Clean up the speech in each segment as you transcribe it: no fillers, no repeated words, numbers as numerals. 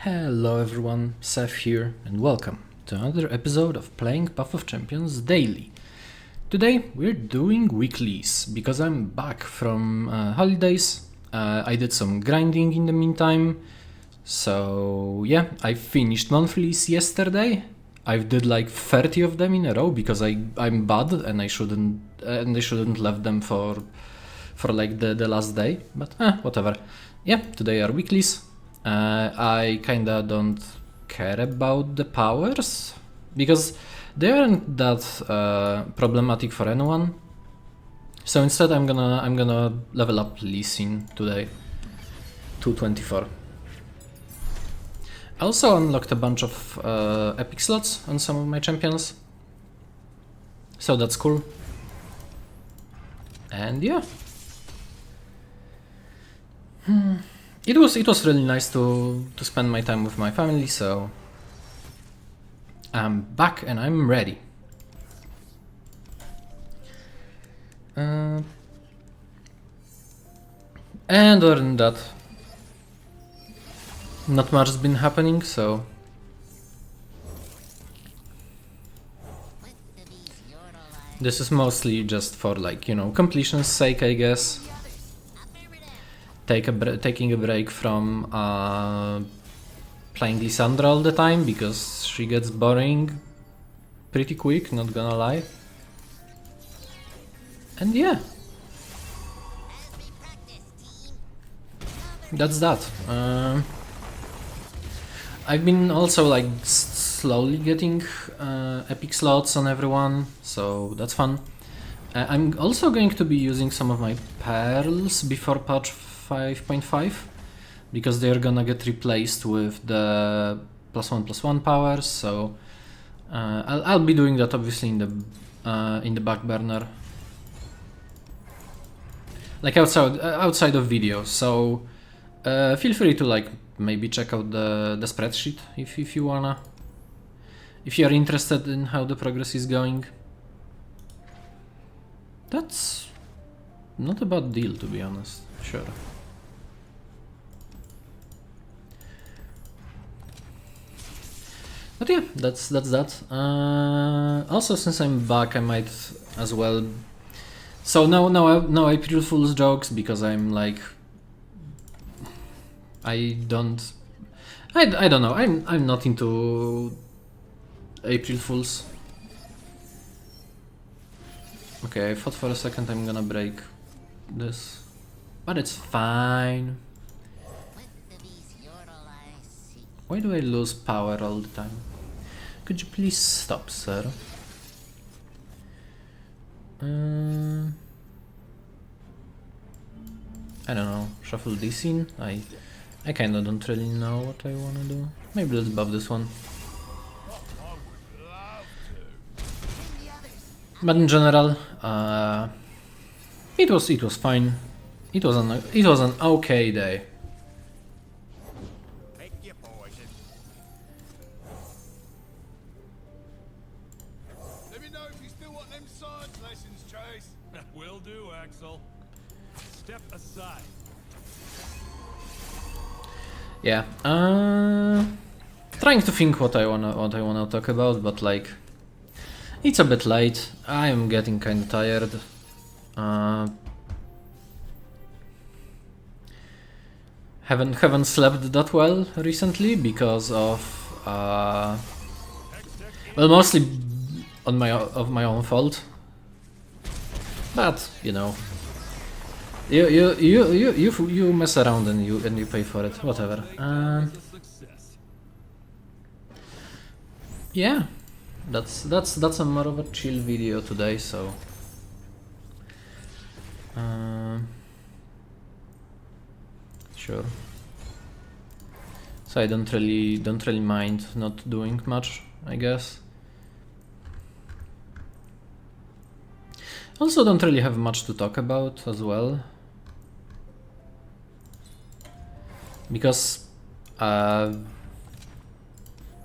Hello everyone, Seth here, and welcome to another episode of Playing Path of Champions Daily. Today we're doing weeklies, because I'm back from holidays. I did some grinding in the meantime, so yeah, I finished monthlies yesterday. I did like 30 of them in a row because I'm bad and I shouldn't left them for like the last day, but whatever. Yeah, today are weeklies. I kinda don't care about the powers because they aren't that problematic for anyone. So instead, I'm gonna level up Lee Sin today, 224. I also unlocked a bunch of epic slots on some of my champions, so that's cool. And yeah. It was really nice to spend my time with my family, so I'm back and I'm ready. And other than that, not much has been happening, so this is mostly just for, like, you know, completion's sake, I guess. Taking a break from playing Lissandra all the time because she gets boring pretty quick, not gonna lie. And yeah, that's that. I've been also like slowly getting epic slots on everyone, so that's fun. I'm also going to be using some of my pearls before patch 5.5 because they're gonna get replaced with the +1/+1 powers, so I'll be doing that obviously in the back burner, like outside of videos. So feel free to like maybe check out the spreadsheet if you wanna, if you're interested in how the progress is going. That's not a bad deal, to be honest. Sure. But yeah, that's that. Also, since I'm back, I might as well. So no April Fool's jokes because I'm like, I don't know. I'm not into April Fools. Okay, I thought for a second I'm gonna break this, but it's fine. Why do I lose power all the time? Could you please stop, sir? I don't know. Shuffle this in. I kinda don't really know what I wanna do. Maybe let's buff this one. But in general, it was fine. It was an okay day. Let me know if you still want them science lessons, Chase. Will do, Axel. Step aside. Yeah. Trying to think what I wanna talk about, but like, it's a bit late. I am getting kind of tired. Haven't slept that well recently because of well, mostly of my own fault. But you know, you mess around and you pay for it. Whatever. Yeah. That's a more of a chill video today, so sure. So I don't really mind not doing much, I guess. Also don't really have much to talk about as well, because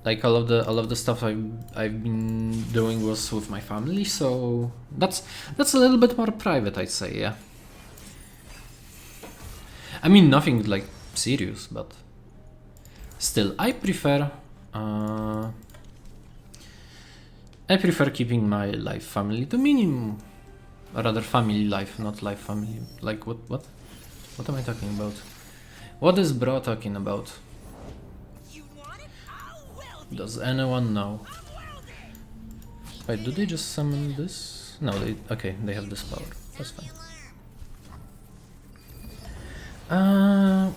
like all of the stuff I've been doing was with my family, so that's a little bit more private, I'd say. Yeah, I mean nothing like serious, but Still, I prefer keeping my life family to minimum. Or rather, family life, not life family. Like what am I talking about? What is bro talking about? Does anyone know? Wait, do they just summon this? No, they have this power. That's fine.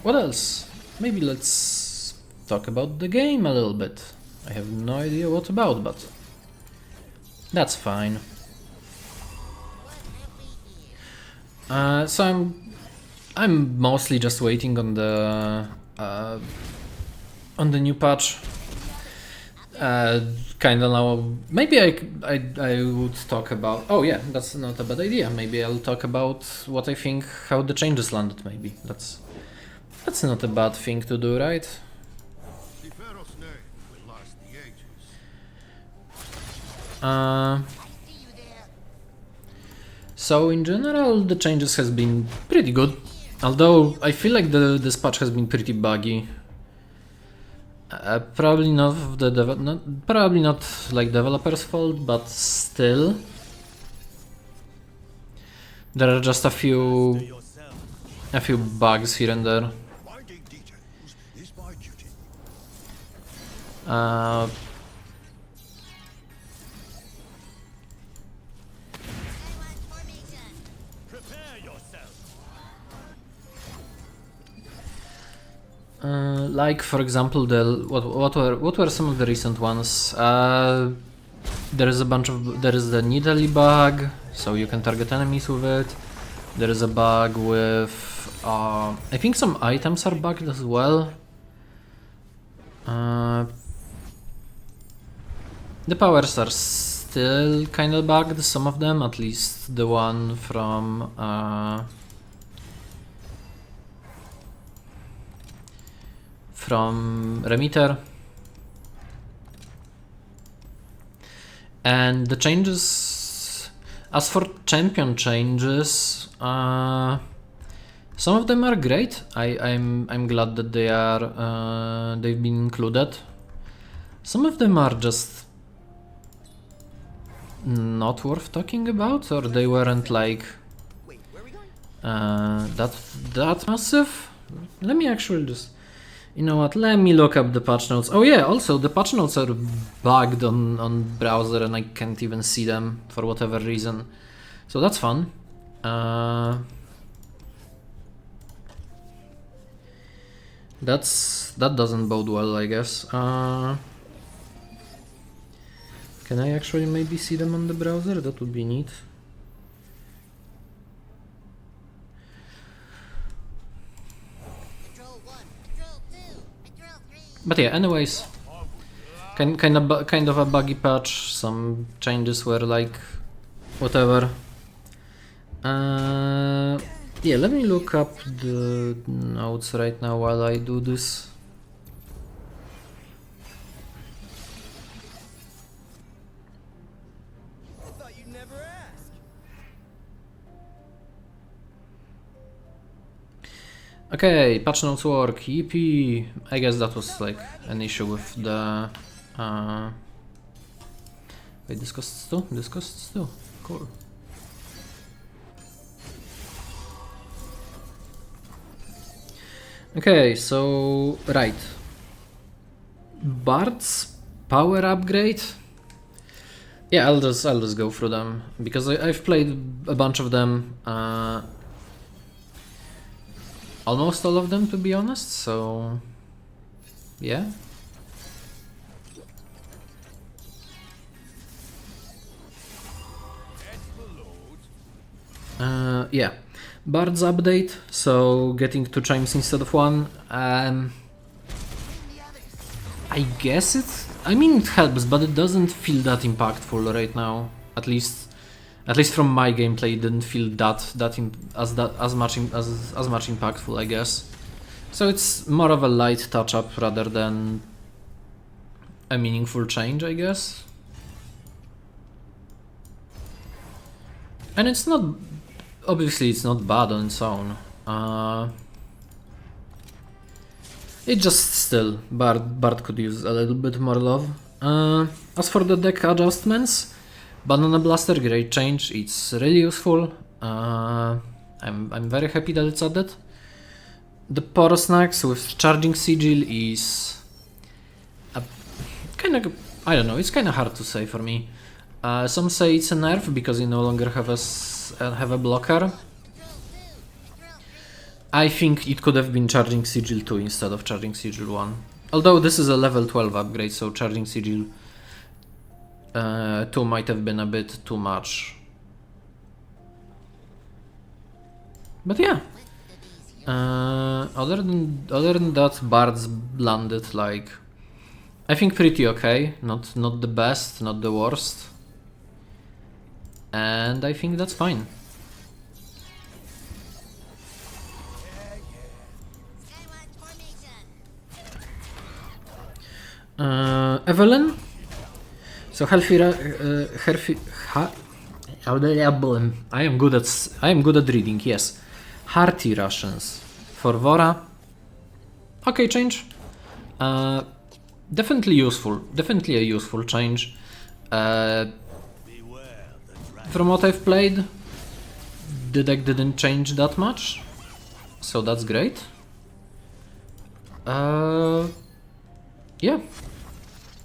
What else? Maybe let's talk about the game a little bit. I have no idea what about, but that's fine. So I'm mostly just waiting on the new patch. Kinda now. Maybe I would talk about. Oh yeah, that's not a bad idea. Maybe I'll talk about what I think, how the changes landed. Maybe that's not a bad thing to do, right? The Pharaoh's name will last the ages. So in general, the changes has been pretty good. Although I feel like this patch has been pretty buggy. Probably not probably not like developers' fault, but still, there are just a few bugs here and there. Finding details is my duty. Prepare yourself. Like for example, what were some of the recent ones? There is the needly bug, so you can target enemies with it. There is a bug with I think some items are bugged as well. The powers are still kind of bugged, some of them, at least the one from Remitter. And the changes, as for champion changes, some of them are great. I'm glad that they've been included. Some of them are just not worth talking about, or they weren't like that massive. Let me actually just. You know what, let me look up the patch notes. Oh yeah, also the patch notes are bugged on browser and I can't even see them for whatever reason. So that's fun. That doesn't bode well, I guess. Can I actually maybe see them on the browser? That would be neat. But yeah, anyways, kind of a buggy patch. Some changes were like whatever. Yeah, let me look up the notes right now while I do this. I thought you'd never ask. Okay, patch notes work. Yippee! I guess that was like an issue with the. Wait, this costs 2? This costs 2. Cool. Okay, so right. Bard's power upgrade. Yeah, I'll just go through them because I've played a bunch of them. Almost all of them, to be honest, so yeah. Yeah. Bard's update, so getting 2 chimes instead of 1. I guess I mean it helps, but it doesn't feel that impactful right now. At least from my gameplay, it didn't feel as much impactful, I guess. So it's more of a light touch-up rather than a meaningful change, I guess. And it's not, obviously it's not bad on its own. It just still, Bard could use a little bit more love. As for the deck adjustments, Banana Blaster, great change, it's really useful. I'm very happy that it's added. The Poro Snacks with Charging Sigil is kind of, I don't know, it's kind of hard to say for me. Some say it's a nerf because you no longer have a blocker. I think it could have been Charging Sigil 2 instead of Charging Sigil 1. Although this is a level 12 upgrade, so Charging Sigil 2 might have been a bit too much. But yeah. Other than that, Bards landed like, I think pretty okay. Not the best, not the worst. And I think that's fine. Evelyn. So I am good at reading. Yes, hearty Russians for Vora. Okay, change. Definitely useful. Definitely a useful change. From what I've played, the deck didn't change that much, so that's great. Yeah,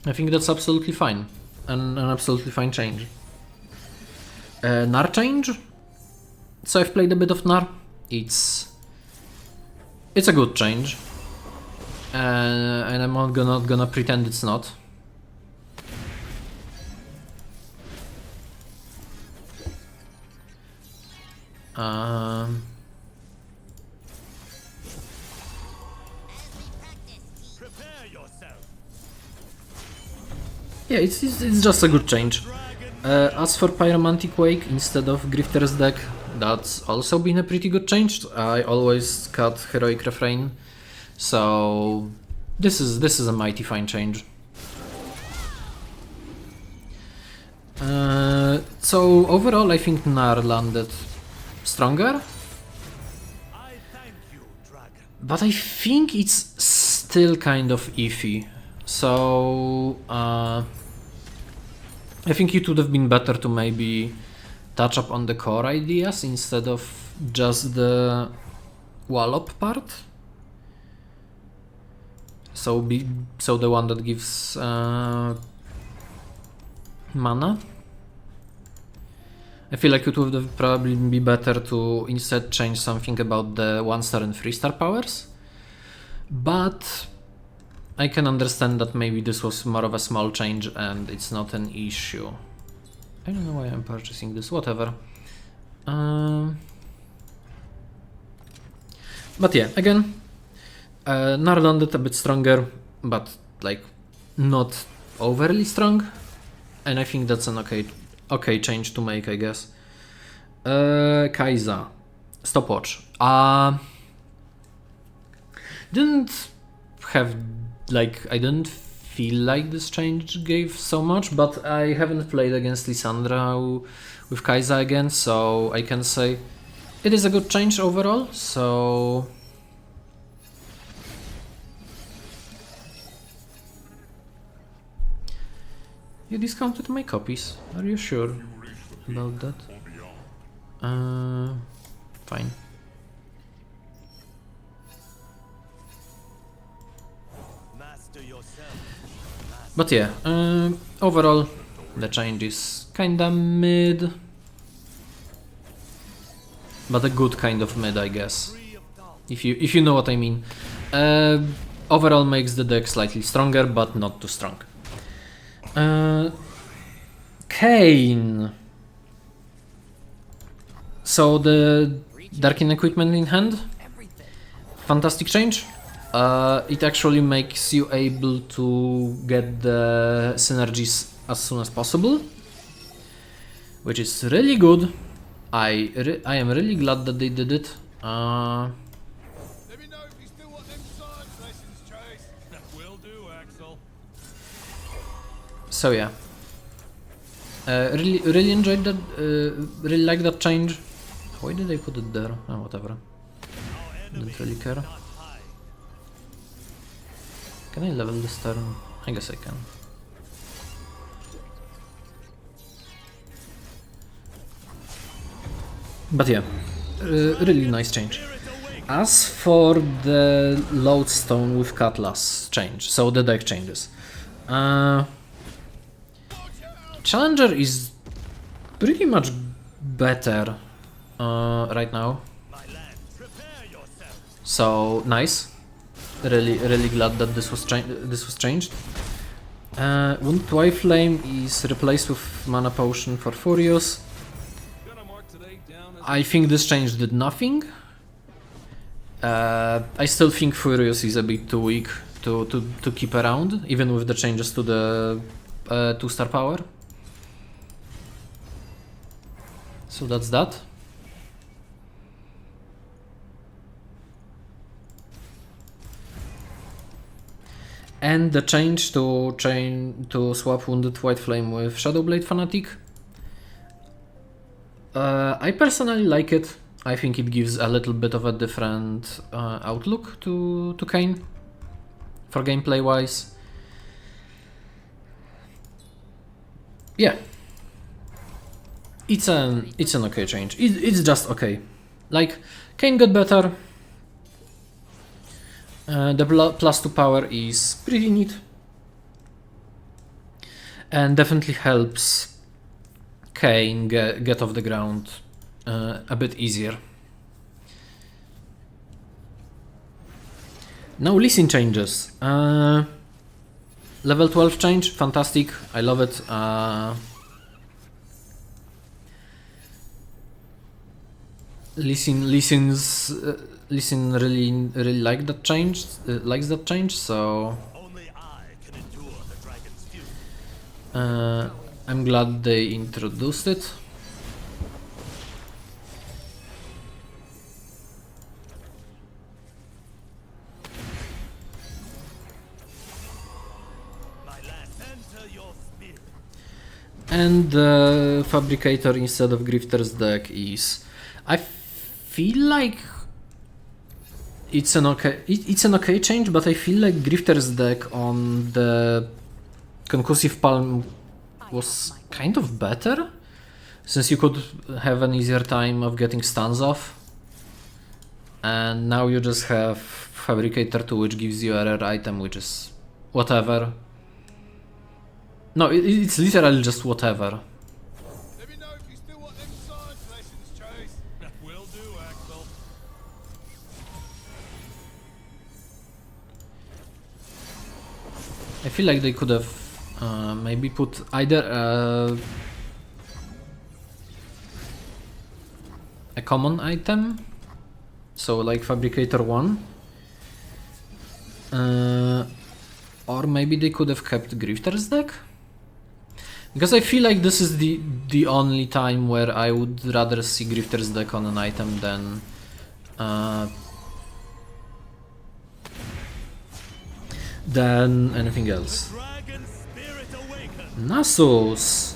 I think that's absolutely fine. An absolutely fine change. Nar change. So I've played a bit of Nar. It's a good change, and I'm not gonna pretend it's not. Yeah, it's just a good change. As for Pyromantic Wake instead of Grifter's deck, that's also been a pretty good change. I always cut Heroic Refrain, so this is a mighty fine change. So overall, I think Nar landed stronger, but I think it's still kind of iffy. So I think it would have been better to maybe touch up on the core ideas instead of just the wallop part. So the one that gives mana. I feel like it would have probably be better to instead change something about the 1-star and 3-star powers. But I can understand that maybe this was more of a small change and it's not an issue. I don't know why I'm purchasing this, whatever. But yeah, again, Nar landed a bit stronger, but like not overly strong. And I think that's an okay change to make, I guess. Kaiza. Stopwatch. Didn't have, like, I didn't feel like this change gave so much, but I haven't played against Lissandra with Kaiza again, so I can say it is a good change overall, so... You discounted my copies, are you sure about that? Fine. But yeah, overall the change is kinda mid, but a good kind of mid, I guess, if you know what I mean. Overall makes the deck slightly stronger, but not too strong. Kane. So the Darkin equipment in hand, fantastic change. It actually makes you able to get the synergies as soon as possible, which is really good. I am really glad that they did it. Let me know if you still want them science lessons, Chase. Will do, Axel. So yeah, really enjoyed that. Really like that change. Why did I put it there? Oh, whatever. Didn't really care. Can I level this turn? I guess I can. But yeah, really nice change. As for the lodestone with Cutlass change, so the deck changes. Challenger is pretty much better right now. So nice. Really glad that this was changed. Wound Flame is replaced with Mana Potion for Furious. I think this change did nothing. I still think Furious is a bit too weak to keep around, even with the changes to the 2-star power. So that's that. And the change to swap Wounded White Flame with Shadowblade Fanatic. I personally like it. I think it gives a little bit of a different outlook to Kayn for gameplay wise. Yeah, it's an okay change. It's just okay. Like, Kayn got better. The +2 power is pretty neat and definitely helps Kayn get off the ground a bit easier. Now Lee Sin changes. Level 12 change, fantastic, I love it. Lee Sin really likes that change, so I'm glad they introduced it. And the Fabricator instead of Grifter's deck is, I feel like it's an okay change, but I feel like Grifter's deck on the Concussive Palm was kind of better, since you could have an easier time of getting stuns off, and now you just have Fabricator 2, which gives you a rare item, which is whatever. No, it's literally just whatever. Let me know if you still want them science lessons, Chase. Will do, Axel. I feel like they could have maybe put either a common item, so like Fabricator 1, or maybe they could have kept Grifter's deck, because I feel like this is the only time where I would rather see Grifter's deck on an item than anything else. Nasus.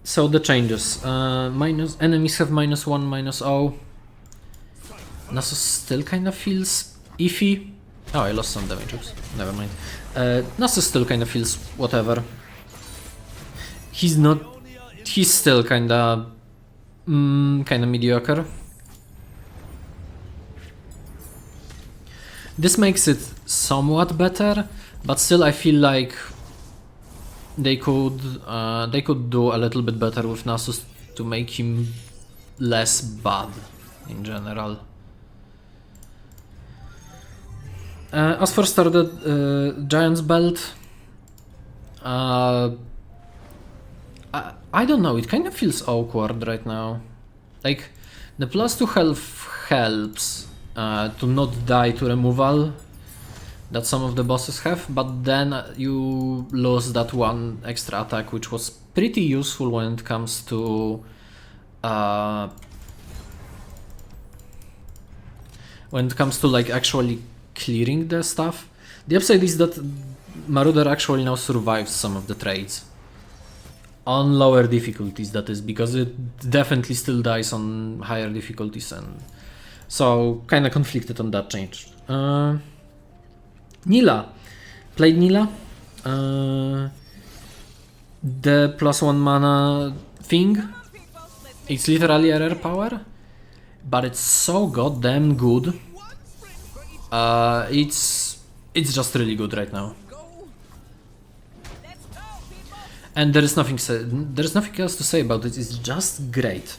So the changes. Enemies have -1, -0. Nasus still kind of feels iffy. Oh, I lost some damage. Oops. Never mind. Nasus still kind of feels whatever. He's not. He's still kind of mediocre. This makes it somewhat better, but still I feel like they could do a little bit better with Nasus to make him less bad in general. As for started Giant's Belt, I don't know, it kind of feels awkward right now. Like, the +2 health helps to not die to removal that some of the bosses have, but then you lose that one extra attack, which was pretty useful when it comes to like actually clearing the stuff. The upside is that Marauder actually now survives some of the trades on lower difficulties, that is, because it definitely still dies on higher difficulties, and so kind of conflicted on that change. Nila. Played Nila. The +1 mana thing. It's literally a rare power, but it's so goddamn good. It's just really good right now. And there is nothing else to say about it. It's just great.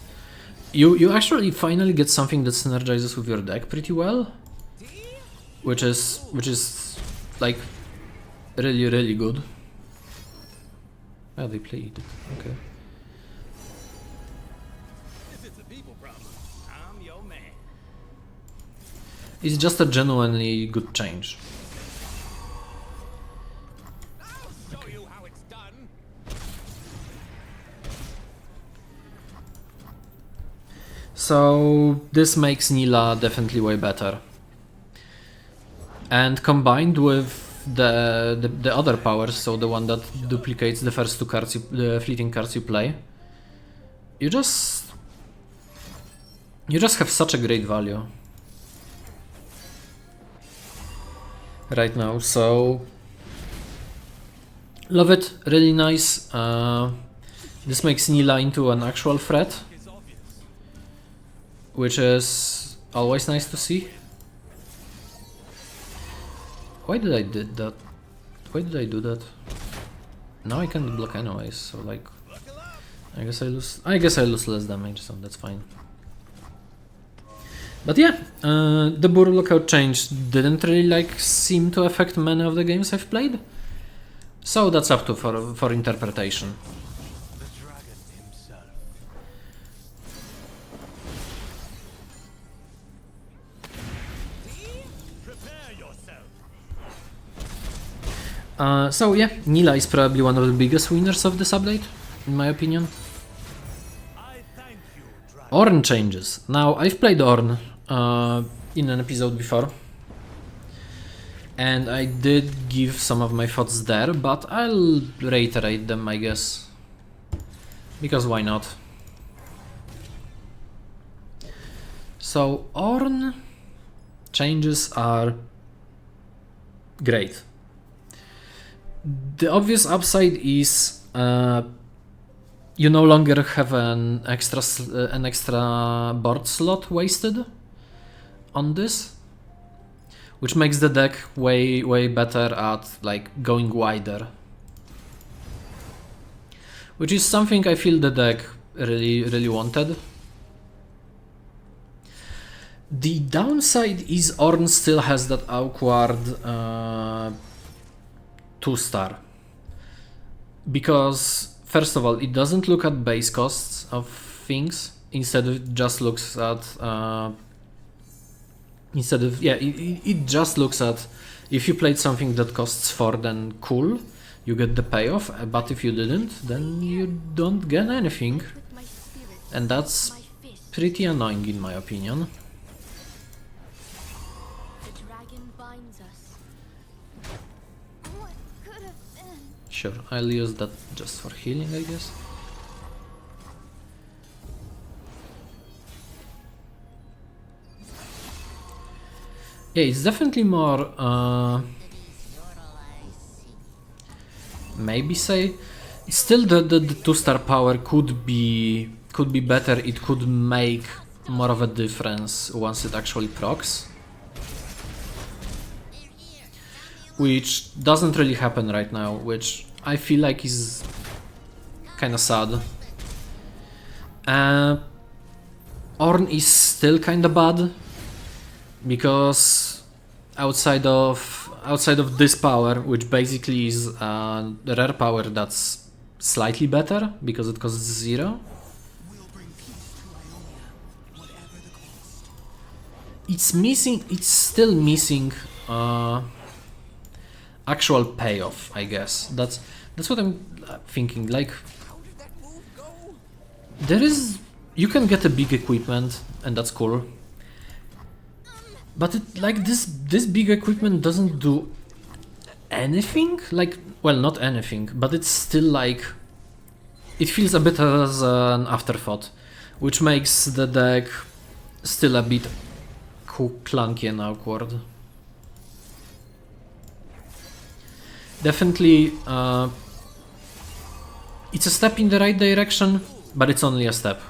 You actually finally get something that synergizes with your deck pretty well, which is like really good. Oh, they played. Okay. If it's a people problem, I'm your man. It's just a genuinely good change. I'll show you how it's done. So this makes Nila definitely way better. And combined with the other powers, so the one that duplicates the first two cards, the fleeting cards you play, you just have such a great value right now. So love it, really nice. This makes Nila into an actual threat, which is always nice to see. Why did I did that? Why did I do that? Now I can't block anyways, so like I guess I lose less damage, so that's fine. But yeah, the Buru lookout change didn't really like seem to affect many of the games I've played. So that's up to for interpretation. The dragon himself. Prepare yourself. So yeah, Nila is probably one of the biggest winners of this update, in my opinion. I thank you, dragon. Ornn changes. Now, I've played Ornn in an episode before, and I did give some of my thoughts there, but I'll reiterate them, I guess, because why not? So, Ornn changes are great. The obvious upside is you no longer have an extra board slot wasted on this, which makes the deck way better at like going wider, which is something I feel the deck really wanted. The downside is Ornn still has that awkward 2-star, because first of all it doesn't look at base costs of things, instead it just looks at it just looks at if you played something that costs 4, then cool, you get the payoff, but if you didn't, then you don't get anything, and that's pretty annoying in my opinion. Sure, I'll use that just for healing, I guess. Yeah, it's definitely more maybe say still the 2-star power could be better. It could make more of a difference once it actually procs, which doesn't really happen right now, which I feel like is kinda sad. Ornn is still kinda bad, because outside of this power, which basically is a rare power that's slightly better because it costs 0, it's still missing actual payoff, I guess. That's what I'm thinking. Like, you can get a big equipment, and that's cool. But this big equipment doesn't do anything. Like, well, not anything, but it's still like, it feels a bit as an afterthought, which makes the deck still a bit clunky and awkward. definitely it's a step in the right direction, but it's only a step.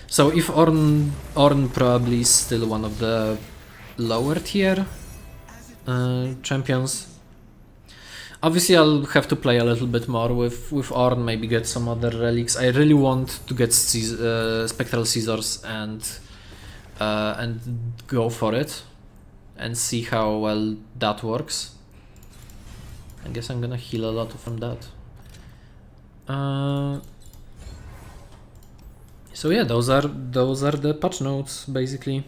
So if Ornn probably is still one of the lower tier champions. Obviously I'll have to play a little bit more with Ornn, maybe get some other relics. I really want to get Spectral Scissors and go for it and see how well that works. I guess I'm gonna heal a lot from that. So yeah, those are the patch notes basically.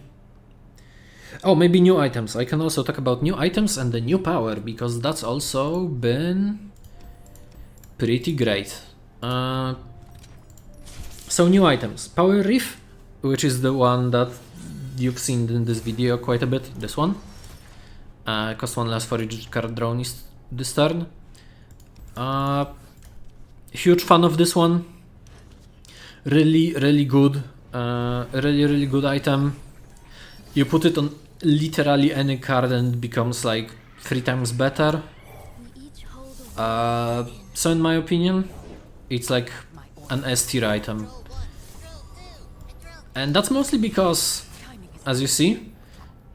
Oh, maybe new items. I can also talk about new items and the new power, because that's also been pretty great. So new items. Power Reef, which is the one that you've seen in this video quite a bit. This one. Cost 1 less for each card drawn this turn. Huge fan of this one. Really good. Really good item. You put it on literally any card and it becomes like 3 times better. So in my opinion, it's like an S tier item. And that's mostly because, as you see,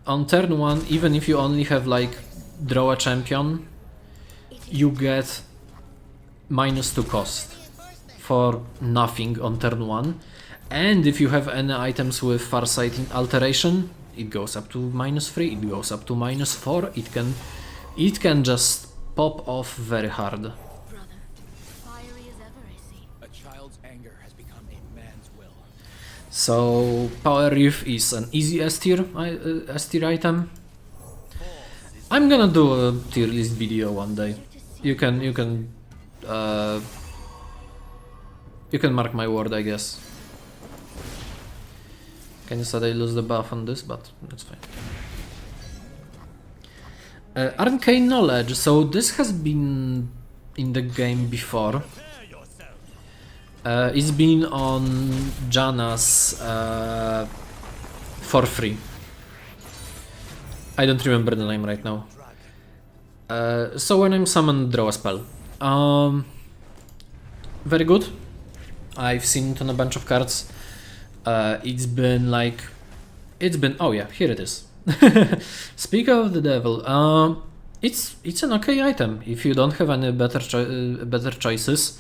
on turn 1, even if you only have like draw a champion, you get -2 cost for nothing on turn 1. And if you have any items with Farsight in Alteration, it goes up to -3, it goes up to -4, it can just pop off very hard. Brother, fiery as ever, I see. A child's anger has become a man's will. So Power Reef is an easy S tier item. I'm gonna do a tier list video one day. You can mark my word, I guess. Can you say I lose the buff on this, but that's fine. Arcane Knowledge. So this has been in the game before. It's been on Janna's for free. I don't remember the name right now. So when I'm summoned, draw a spell. Very good. I've seen it on a bunch of cards. Oh yeah, here it is. Speak of the devil. It's an okay item if you don't have any better choices.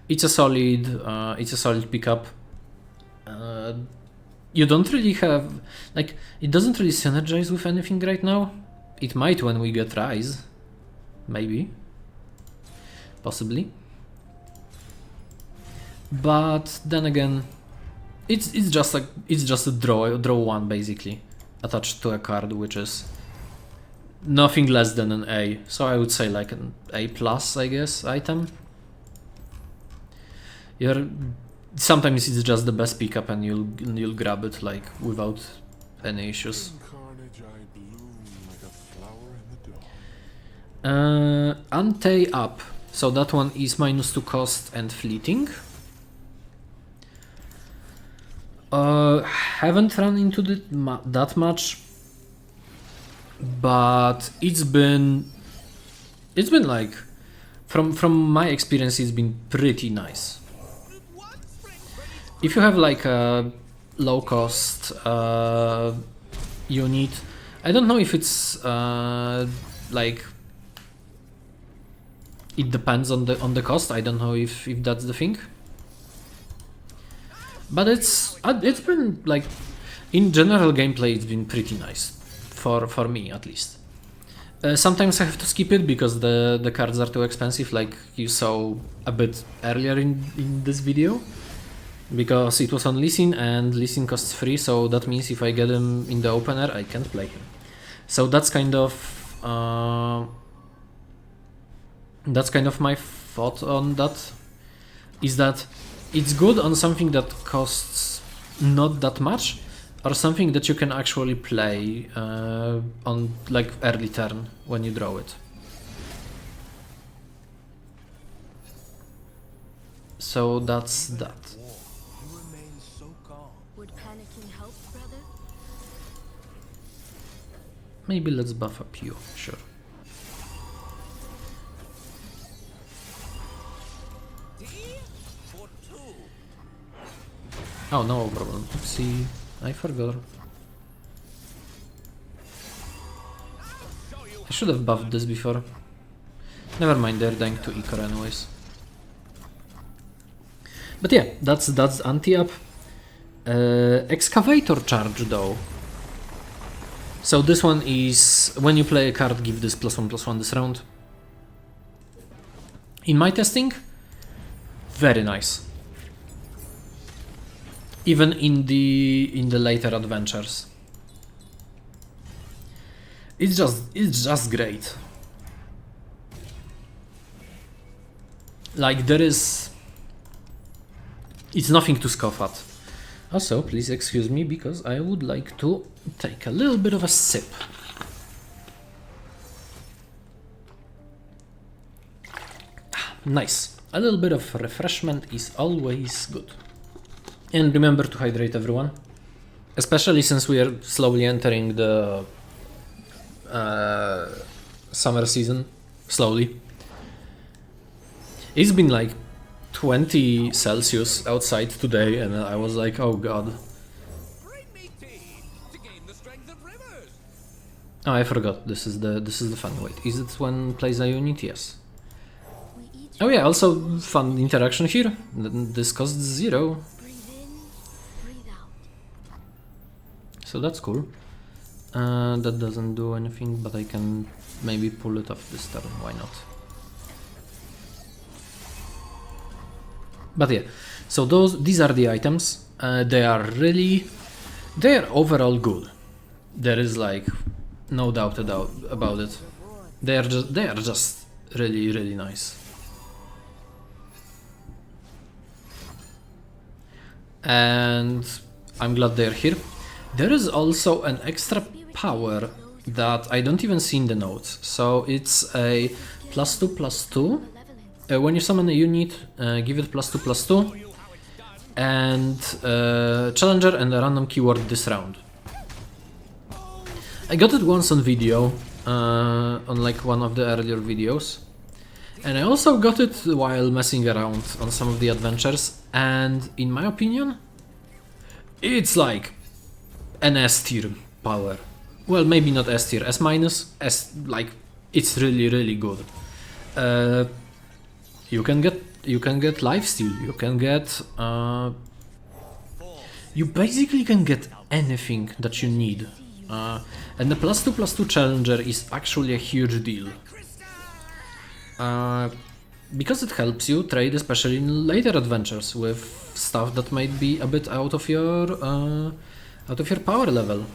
It's a solid pickup. You don't really have, like, it doesn't really synergize with anything right now. It might when we get Rise, maybe, possibly. But then again, it's just a draw one basically, attached to a card, which is nothing less than an A. So I would say like an A+, I guess, item. Sometimes it's just the best pickup and you'll grab it like without any issues. Ante up. So that one is -2 cost and fleeting. Haven't run into that much, but it's been like, from my experience, it's been pretty nice. If you have like a low cost unit, I don't know if it's like, it depends on the cost. I don't know if that's the thing. But it's been like, in general gameplay, it's been pretty nice for me at least. Sometimes I have to skip it because the cards are too expensive, like you saw a bit earlier in this video, because it was on Lee Sin and Lee Sin costs 3, so that means if I get him in the opener, I can't play him. So that's kind of my thought on that, is that it's good on something that costs not that much, or something that you can actually play on like early turn when you draw it. So that's that. You remain so calm. Would panicking help, brother? Maybe let's buff up you, sure. For two. Oh, no problem. Oopsie, I forgot. I should have buffed this before. Never mind, they're dying to Icor anyways. But yeah, that's anti-up. Excavator charge though. So this one is when you play a card, give this +1/+1 this round. In my testing, very nice. Even in the later adventures. It's just great. Like it's nothing to scoff at. Also, please excuse me because I would like to take a little bit of a sip. Nice. A little bit of refreshment is always good. And remember to hydrate, everyone. Especially since we are slowly entering the summer season. Slowly. It's been like 20 Celsius outside today, and I was like, oh god. Bring me tea to gain the strength of rivers. Oh, I forgot. This is the fun. Wait, is it when plays a unit? Yes. We each Oh yeah, also fun interaction here. This costs 0, breathe in, breathe out. so that's cool. That doesn't do anything, but I can maybe pull it off this turn. Why not? But yeah, so these are the items. They are overall good. There is like no doubt about it. They are just really nice. And I'm glad they're here. There is also an extra power that I don't even see in the notes. So it's a +2/+2. When you summon a unit, give it +2/+2, and challenger and a random keyword this round. I got it once on video, on like one of the earlier videos, and I also got it while messing around on some of the adventures, and in my opinion, it's like an S tier power. Well, maybe not S tier, S-, like it's really good. You can get lifesteal. You can get you basically can get anything that you need. And the +2/+2 challenger is actually a huge deal. Because it helps you trade, especially in later adventures, with stuff that might be a bit out of your power level.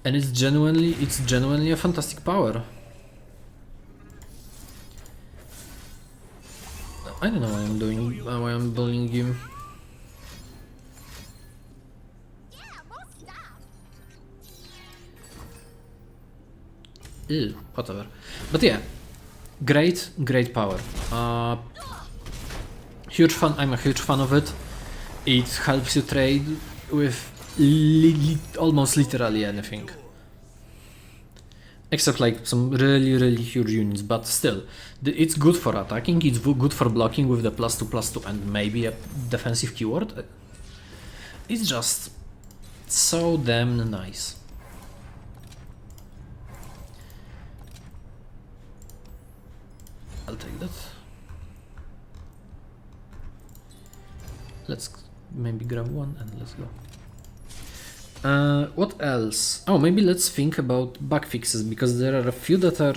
And it's genuinely a fantastic power. I don't know why I'm bullying him. Ew, whatever. But yeah, great power. Huge fan. I'm a huge fan of it. It helps you trade with almost literally anything. Except like some really huge units, but still, it's good for attacking, it's good for blocking with the +2/+2 and maybe a defensive keyword. It's just so damn nice. I'll take that. Let's maybe grab one and let's go. What else? Oh, maybe let's think about bug fixes, because there are a few that are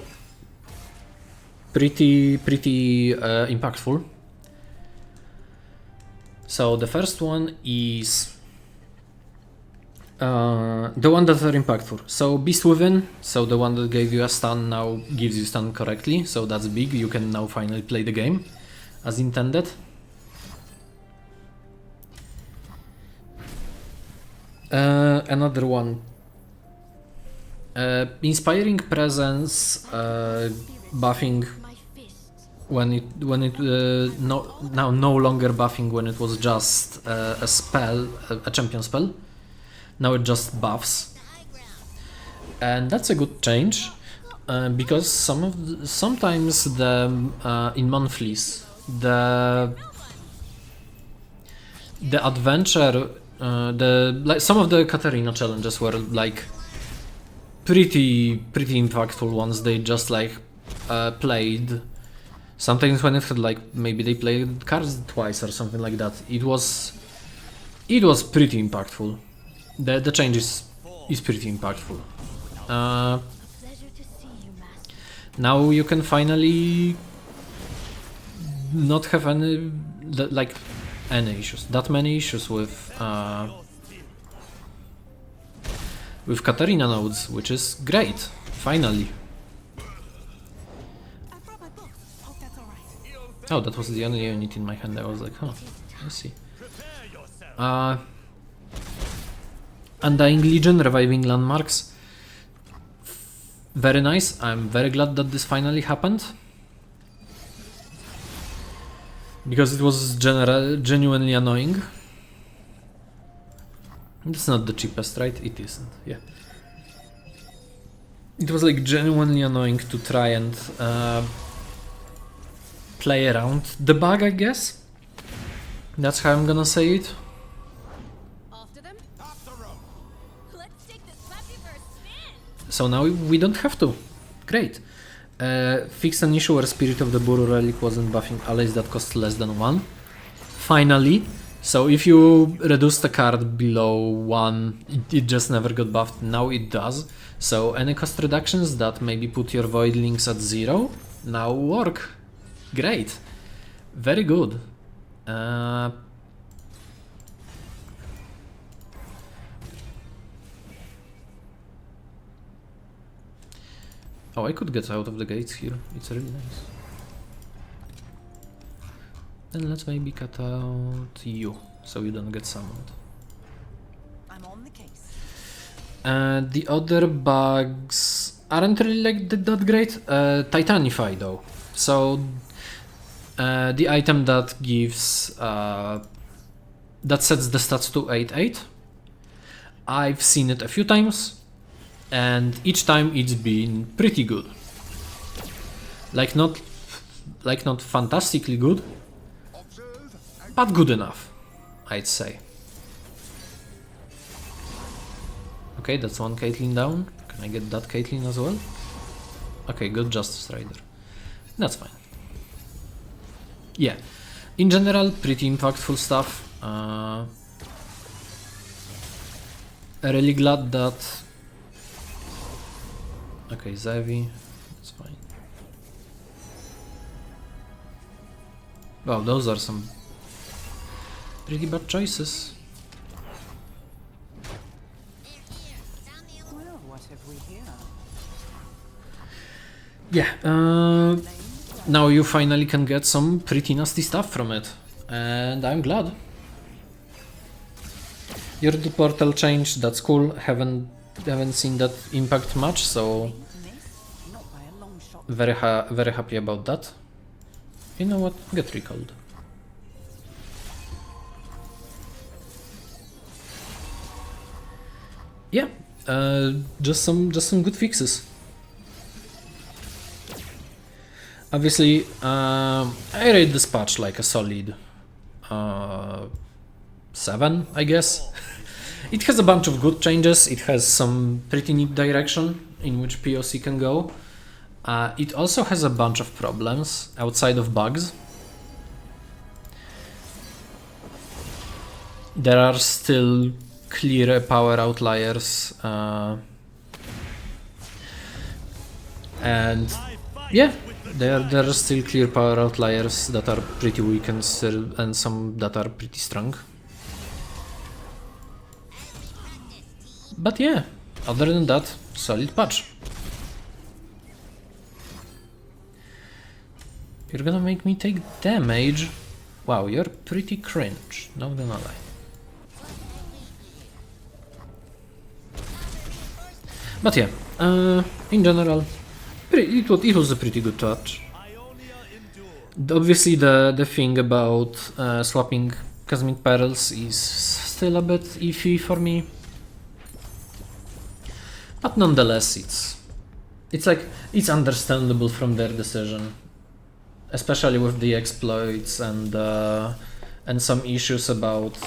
pretty impactful. So the first one is the one that are impactful. So Beast Within, so the one that gave you a stun now gives you stun correctly, so that's big. You can now finally play the game as intended. Another one, Inspiring Presence, buffing My fists. when it no longer buffing when it was just a spell, a champion spell. Now it just buffs, and that's a good change. because sometimes in monthlies the adventure some of the Katarina challenges were like pretty impactful once they just like played. Sometimes when it had like maybe they played cards twice or something like that, it was pretty impactful. The change is pretty impactful. Pleasure to see you, Master. Now you can finally not have any issues, that many issues with Katarina nodes, which is great. Finally. I brought my book. Hope that's all right. Oh, that was the only unit in my hand. I was like, huh, I see. Undying Legion, reviving landmarks. Very nice. I'm very glad that this finally happened. Because it was genuinely annoying. It's not the cheapest, right? It isn't, yeah. It was like genuinely annoying to try and play around the bug, I guess. That's how I'm gonna say it. After them? Let's take this puppy for a spin. So now we don't have to. Great. Fixed an issue where Spirit of the Buru Relic wasn't buffing allies that cost less than 1. Finally. So if you reduced a card below 1, it just never got buffed. Now it does. So any cost reductions that maybe put your void links at 0 now work. Great. Very good. Oh, I could get out of the gates here. It's really nice. Then let's maybe cut out you, so you don't get summoned. I'm on the case. The other bugs aren't really like that great. Titanify though. So the item that gives that sets the stats to 8/8. I've seen it a few times, and each time it's been pretty good. Like not fantastically good, but good enough, I'd say. Okay, that's one Caitlyn down. Can I get that Caitlyn as well? Okay, good Justice Rider. That's fine. Yeah, in general, pretty impactful stuff. Really glad that... Okay, Zevi, that's fine. Wow, those are some pretty bad choices. Well, what have we here? Yeah, now you finally can get some pretty nasty stuff from it, and I'm glad. Your portal changed, that's cool. Haven't seen that impact much, so Miss? Not by a long shot. very happy about that. You know what? Get recalled. Yeah, just some good fixes. Obviously, I rate this patch like a solid 7, I guess. It has a bunch of good changes. It has some pretty neat direction in which POC can go. It also has a bunch of problems outside of bugs. There are still clear power outliers, and yeah, there are still clear power outliers that are pretty weak and some that are pretty strong. But yeah, other than that, solid patch. You're gonna make me take damage? Wow, you're pretty cringe, not gonna lie. But yeah, in general, it was a pretty good touch. Obviously the thing about swapping Cosmic Perils is still a bit iffy for me. But nonetheless, it's like it's understandable from their decision, especially with the exploits and some issues about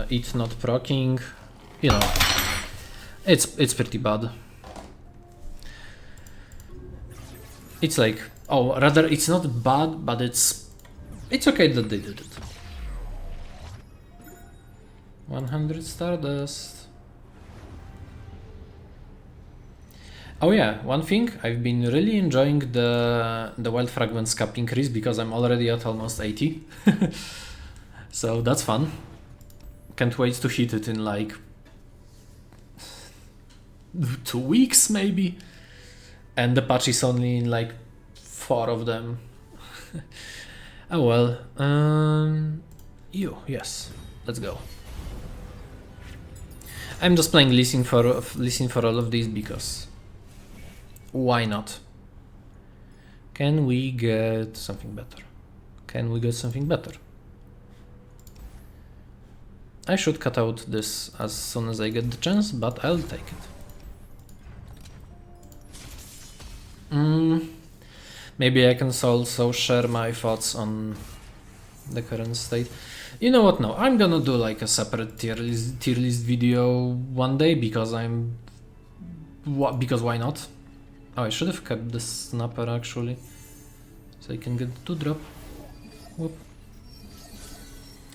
it not proccing. You know, it's pretty bad. It's like, oh, rather it's not bad, but it's okay that they did it. 100 Stardust. Oh yeah, one thing, I've been really enjoying the Wild Fragments cap increase because I'm already at almost 80. So that's fun. Can't wait to hit it in like 2 weeks maybe. And the patch is only in like 4 of them. Oh well. Yes. Let's go. I'm just playing Lee Sin for all of these because why not? Can we get something better? Can we get something better? I should cut out this as soon as I get the chance, but I'll take it. Maybe I can also share my thoughts on the current state. You know what? No, I'm gonna do like a separate tier list video one day because because why not? Oh, I should have kept the snapper actually, so I can get the 2-drop. Whoop.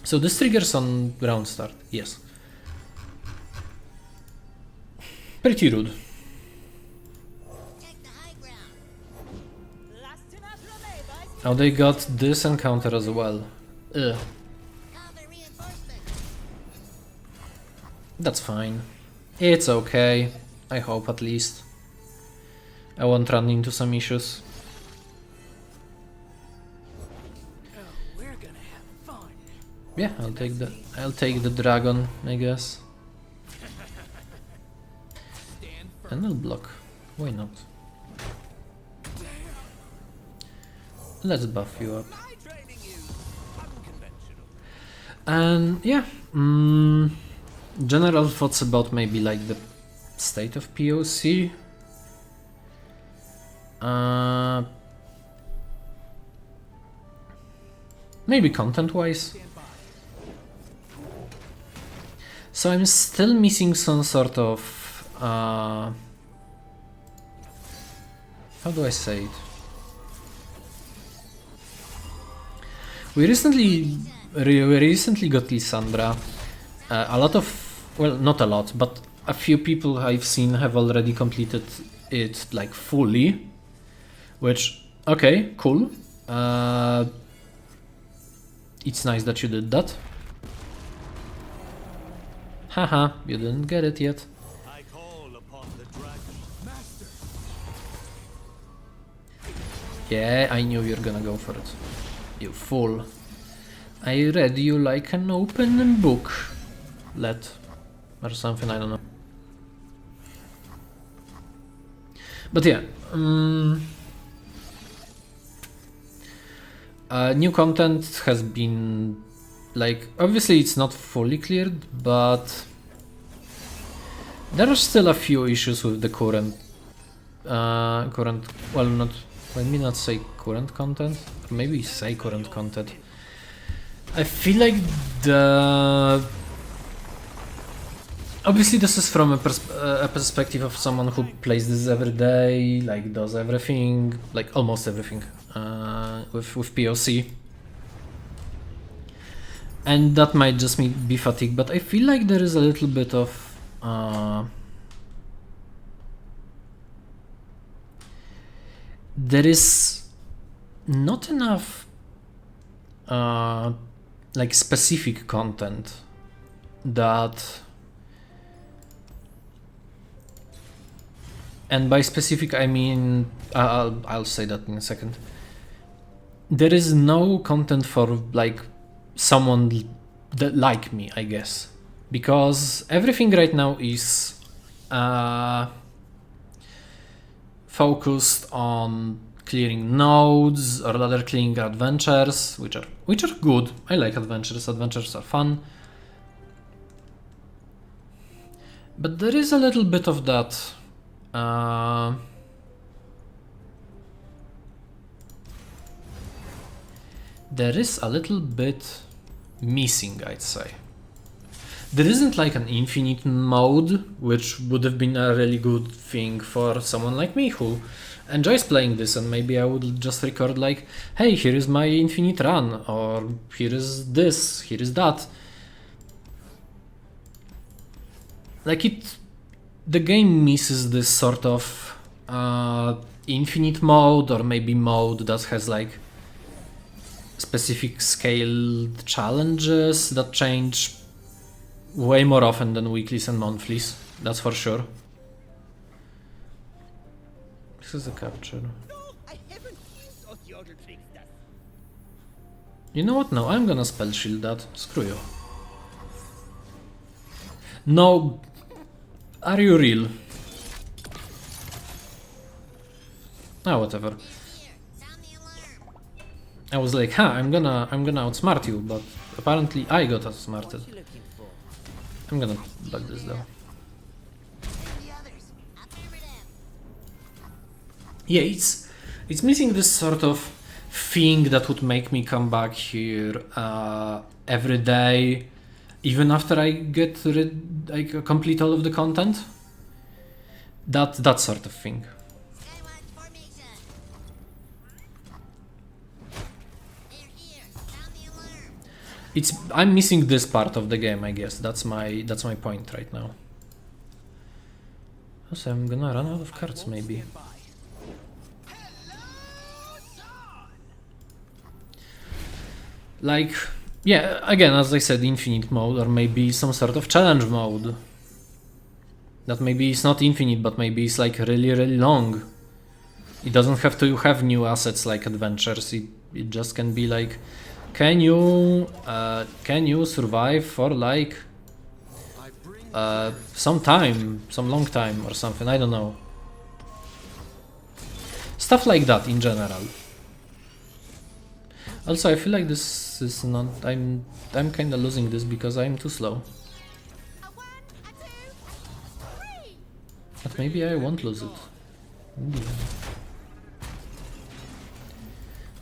So this triggers on round start. Yes. Pretty rude. Oh, they got this encounter as well. Ugh. That's fine. It's okay. I hope at least. I won't run into some issues. We're gonna have fun. Yeah, I'll take the dragon, I guess. And I'll block. Why not? Let's buff you up. My training is unconventional. And yeah, general thoughts about maybe like the state of POC. Maybe content-wise. So I'm still missing some sort of how do I say it? We recently got Lissandra. A lot of, well, not a lot, but a few people I've seen have already completed it like fully, which, okay, cool. It's nice that you did that. Haha, you didn't get it yet. I call upon the dragon. Master. Yeah, I knew you're gonna go for it. You fool. I read you like an open book. Or something, I don't know. But yeah. New content has been like, obviously it's not fully cleared, but there are still a few issues with the current well, not, let me not say current content, or maybe say current content. I feel like obviously this is from a perspective of someone who plays this every day, like does everything, like almost everything with POC. And that might just be fatigue, but I feel like there is a little bit of there is not enough like specific content that, and by specific I mean I'll say that in a second. There is no content for like someone that like me, I guess, because everything right now is focused on clearing nodes or rather clearing adventures, which are good. I like adventures. Adventures are fun, but there is a little bit of that there is a little bit missing, I'd say. There isn't like an infinite mode, which would have been a really good thing for someone like me who enjoys playing this, and maybe I would just record like, hey, here is my infinite run, or here is this, here is that. Like the game misses this sort of infinite mode, or maybe mode that has like specific scaled challenges that change way more often than weeklies and monthlies, that's for sure. This is a capture. You know what? No, I'm gonna spell shield that. Screw you. No, are you real? Ah, whatever. I was like, I'm gonna outsmart you, but apparently I got outsmarted. I'm gonna bug this though. Yeah, it's missing this sort of thing that would make me come back here every day, even after I complete all of the content. That sort of thing. I'm missing this part of the game, I guess. That's my point right now. Also, I'm gonna run out of cards maybe. Like, yeah, again, as I said, infinite mode, or maybe some sort of challenge mode. That maybe it's not infinite, but maybe it's like really, really long. It doesn't have to have new assets like adventures. It just can be like, can you survive for like some long time or something? I don't know. Stuff like that in general. Also, I feel like this is not. I'm kind of losing this because I'm too slow. But maybe I won't lose it. Maybe.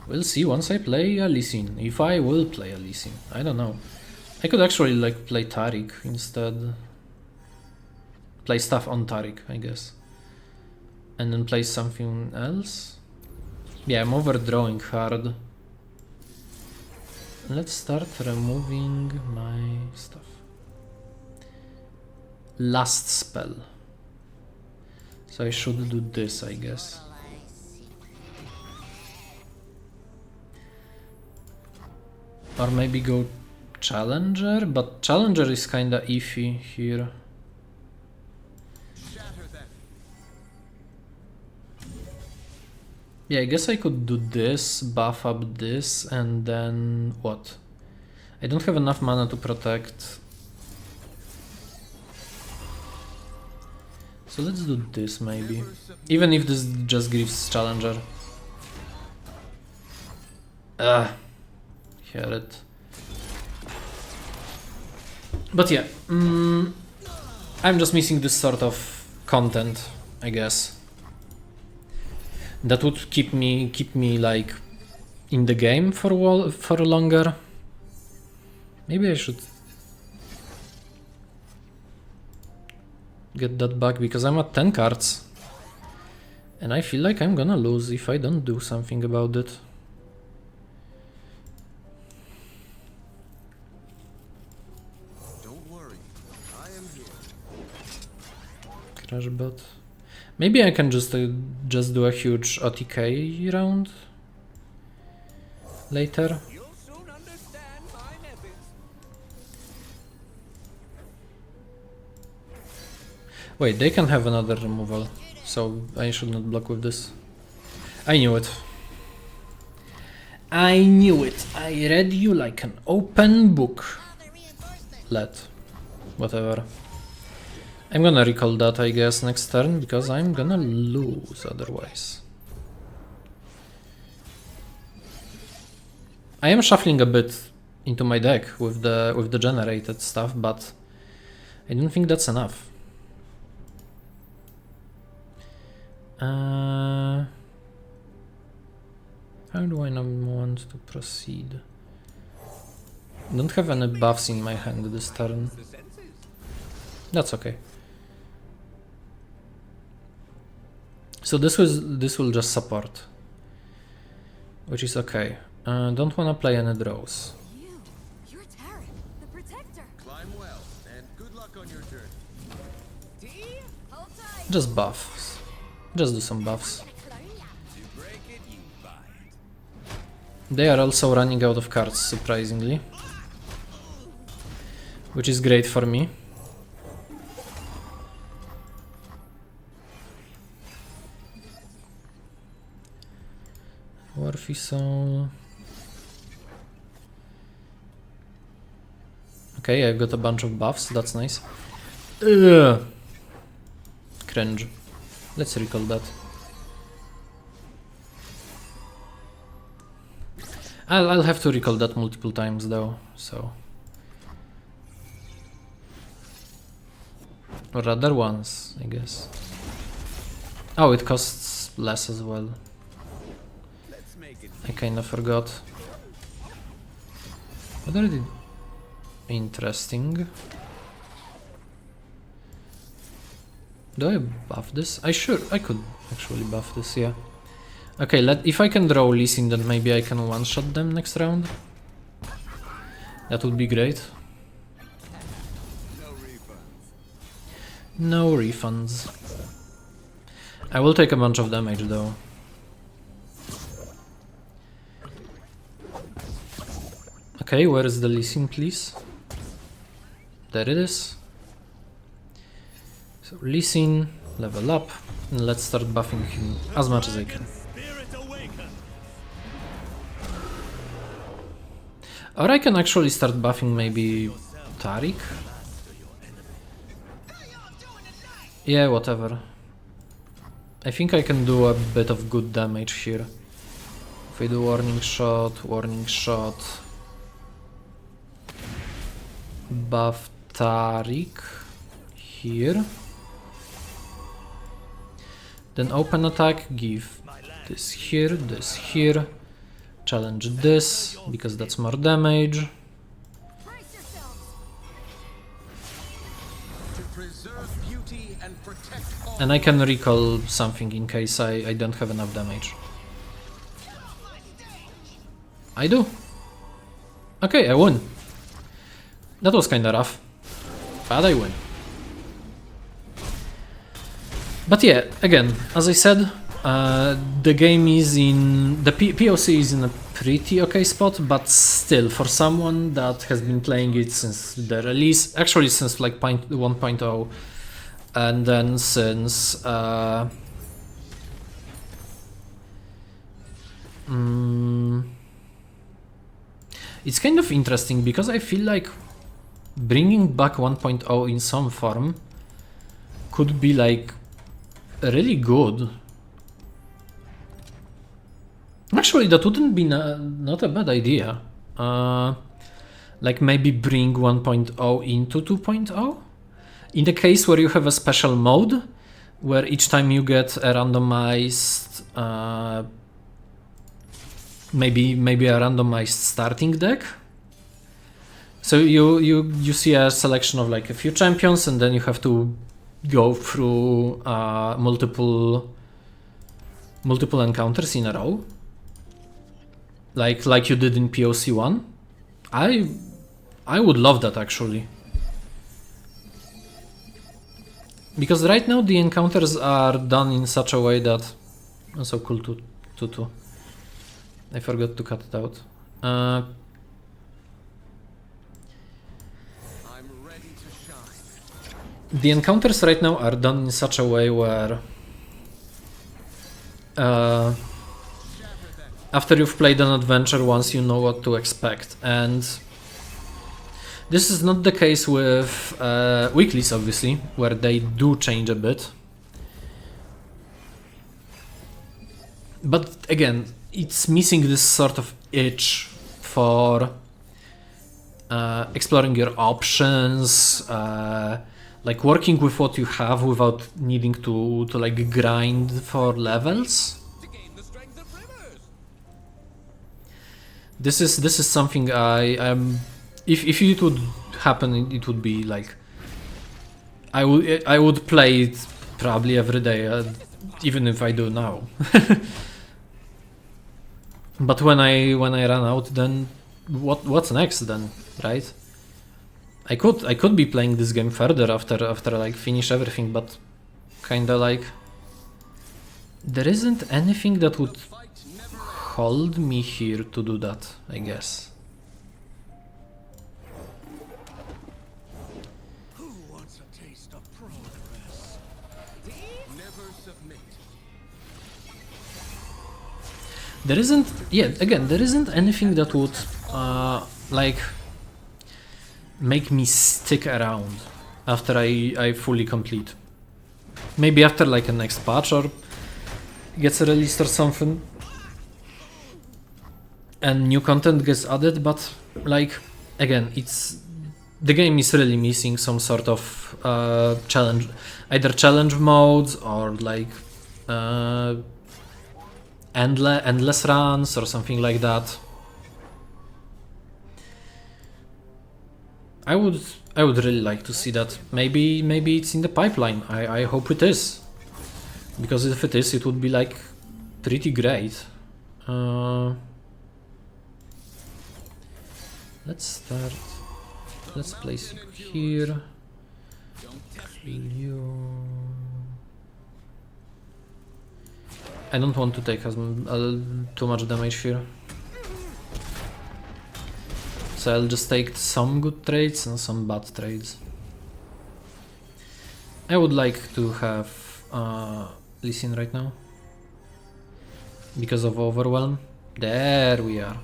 We'll see once I play a Lee Sin, if I will play a Lee Sin. I don't know. I could actually like play Taric instead. Play stuff on Taric, I guess. And then play something else. Yeah, I'm overdrawing hard. Let's start removing my stuff. Last spell. So I should do this, I guess. Or maybe go Challenger, but Challenger is kinda iffy here. Yeah, I guess I could do this, buff up this, and then what? I don't have enough mana to protect. So let's do this maybe. Even if this just gives Challenger. Hear it. But yeah, I'm just missing this sort of content, I guess. That would keep me like in the game for longer. Maybe I should get that back because I'm at 10 cards. And I feel like I'm gonna lose if I don't do something about it. Don't worry, I am here. Crash bot. Maybe I can just do a huge OTK round later. You'll soon understand my methods. Wait, they can have another removal, so I should not block with this. I knew it. I knew it. I read you like an open book. Whatever. I'm gonna recall that, I guess, next turn, because I'm gonna lose otherwise. I am shuffling a bit into my deck with the generated stuff, but I don't think that's enough. How do I not want to proceed? Don't have any buffs in my hand this turn. That's okay. So this will just support, which is okay. Don't wanna play any draws. You're Tarek, the protector. Climb well, and good luck on your journey. Hold tight. Just buffs. Just do some buffs. They are also running out of cards, surprisingly, which is great for me. Warfy Soul. Okay, I've got a bunch of buffs, that's nice. Ugh. Cringe. Let's recall that. I'll have to recall that multiple times though, so. Or rather once, I guess. Oh, it costs less as well. I kinda forgot. What are they? Interesting. Do I buff this? I could actually buff this, yeah. Okay, if I can draw Lee Sin, then maybe I can one-shot them next round. That would be great. No refunds. I will take a bunch of damage though. Okay, where is the Lee Sin, please? There it is. So Lee Sin, level up, and let's start buffing him as much as I can. Or I can actually start buffing maybe Tariq? Yeah, whatever. I think I can do a bit of good damage here. If I do warning shot, buff Tariq here. Then open attack, give this here. Challenge this, because that's more damage. Brace yourselves. To preserve beauty and protect all. And I can recall something in case I don't have enough damage. I do. Okay, I won. That was kinda rough, but I win. But yeah, again, as I said, the game is the POC is in a pretty okay spot, but still, for someone that has been playing it since the release, actually since like 1.0, and then since it's kind of interesting because I feel like bringing back 1.0 in some form could be like really good. Actually, that wouldn't be not a bad idea. Like maybe bring 1.0 into 2.0? In the case where you have a special mode, where each time you get a randomized, maybe a randomized starting deck. So you see a selection of like a few champions, and then you have to go through multiple encounters in a row, like you did in POC 1. I would love that actually, because right now the encounters are done in such a way that so cool to I forgot to cut it out. I'm ready to shine. The encounters right now are done in such a way where after you've played an adventure once, you know what to expect, and this is not the case with weeklies, obviously, where they do change a bit. But again, it's missing this sort of itch for exploring your options, like working with what you have without needing to like grind for levels. To gain the strength of rivers. This is something I am. If it would happen, it would be like I would play it probably every day, even if I do now. But when I run out, then what's next then, right? I could be playing this game further after like finish everything, but kinda like there isn't anything that would hold me here to do that, I guess. Who wants a taste of progress? Never submit. There isn't, yeah, again, there isn't anything that would like make me stick around after I fully complete. Maybe after like a next patch or gets released or something and new content gets added, but like again, the game is really missing some sort of challenge, either challenge modes or like endless runs or something like that. I would really like to see that. Maybe it's in the pipeline. I hope it is, because if it is, it would be like pretty great. Let's start. Let's place you here. I don't want to take too much damage here. So I'll just take some good trades and some bad trades. I would like to have Lee Sin right now because of Overwhelm. There we are.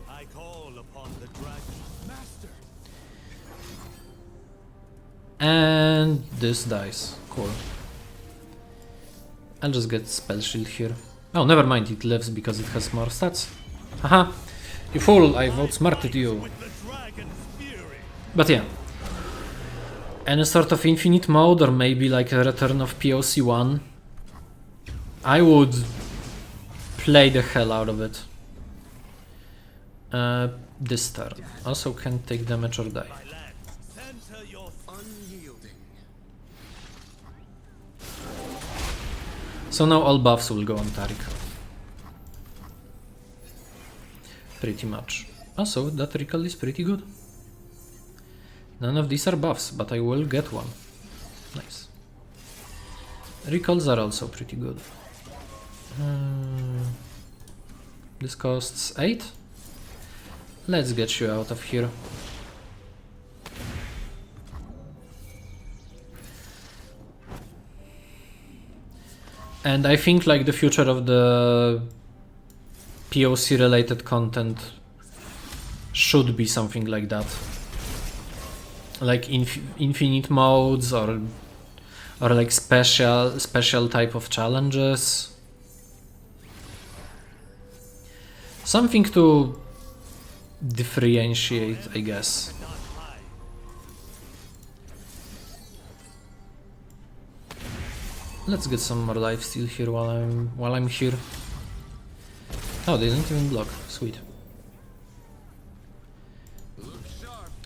I call upon the dragon. Master. And this dies. Cool. I'll just get Spell Shield here. Oh, never mind, it lives because it has more stats. Haha, you fool, I've outsmarted you. With the dragon's fury. But yeah. Any sort of infinite mode or maybe like a return of POC 1. I would play the hell out of it. This turn. Also can take damage or die. My lad, center your Unyielding. So now all buffs will go on Tariq. Pretty much. Also, that recall is pretty good. None of these are buffs, but I will get one. Nice. Recalls are also pretty good. This costs 8. Let's get you out of here. And I think like the future of the POC related content should be something like that. Like infinite modes or like special type of challenges. Something to differentiate, I guess. Let's get some more lifesteal here while I'm here. Oh, they didn't even block. Sweet.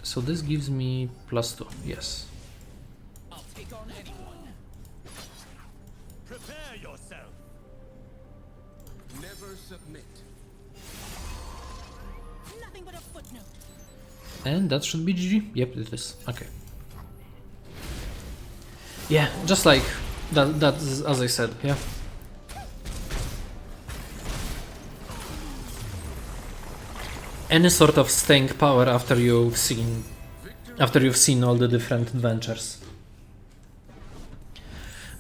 So this gives me +2. Yes. I'll take on anyone. prepare yourself. Never submit. Nothing but a footnote. And that should be GG. Yep, it is. Okay. Yeah, just like that's as I said. Yeah. Any sort of staying power after you've seen all the different adventures.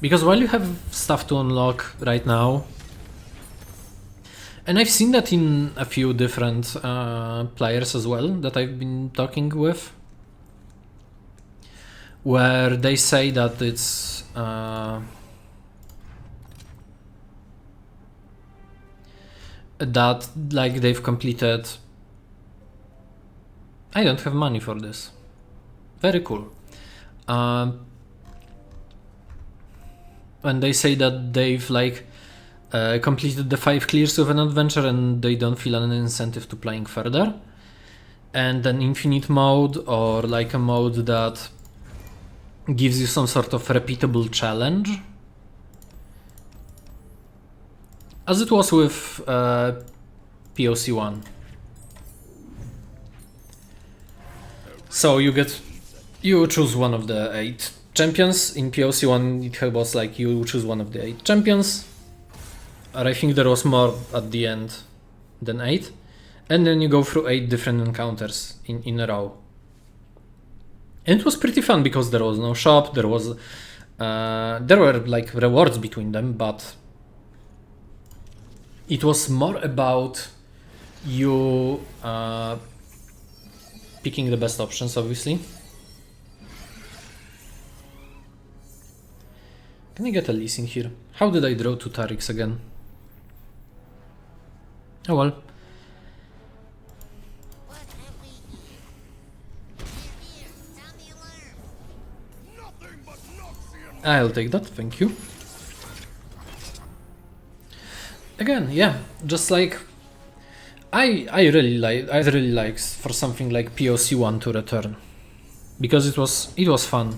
Because while you have stuff to unlock right now, and I've seen that in a few different players as well that I've been talking with, where they say that it's that like they've completed. I don't have money for this. Very cool. When they say that they've like completed the 5 clears with an adventure and they don't feel an incentive to playing further. And an infinite mode, or like a mode that gives you some sort of repeatable challenge, as it was with POC 1. So you choose one of the 8 champions. In POC 1 it was like you choose one of the 8 champions, or I think there was more at the end than 8, and then you go through 8 different encounters in a row. And it was pretty fun because there was no shop, there were like rewards between them, but it was more about you picking the best options, obviously. Can I get a lease in here? How did I draw 2 Tariks again? Oh well. What have we here? Sound the alarm. Nothing but Noxian. I'll take that, thank you. Again, yeah, just like I really like for something like POC 1 to return, because it was fun.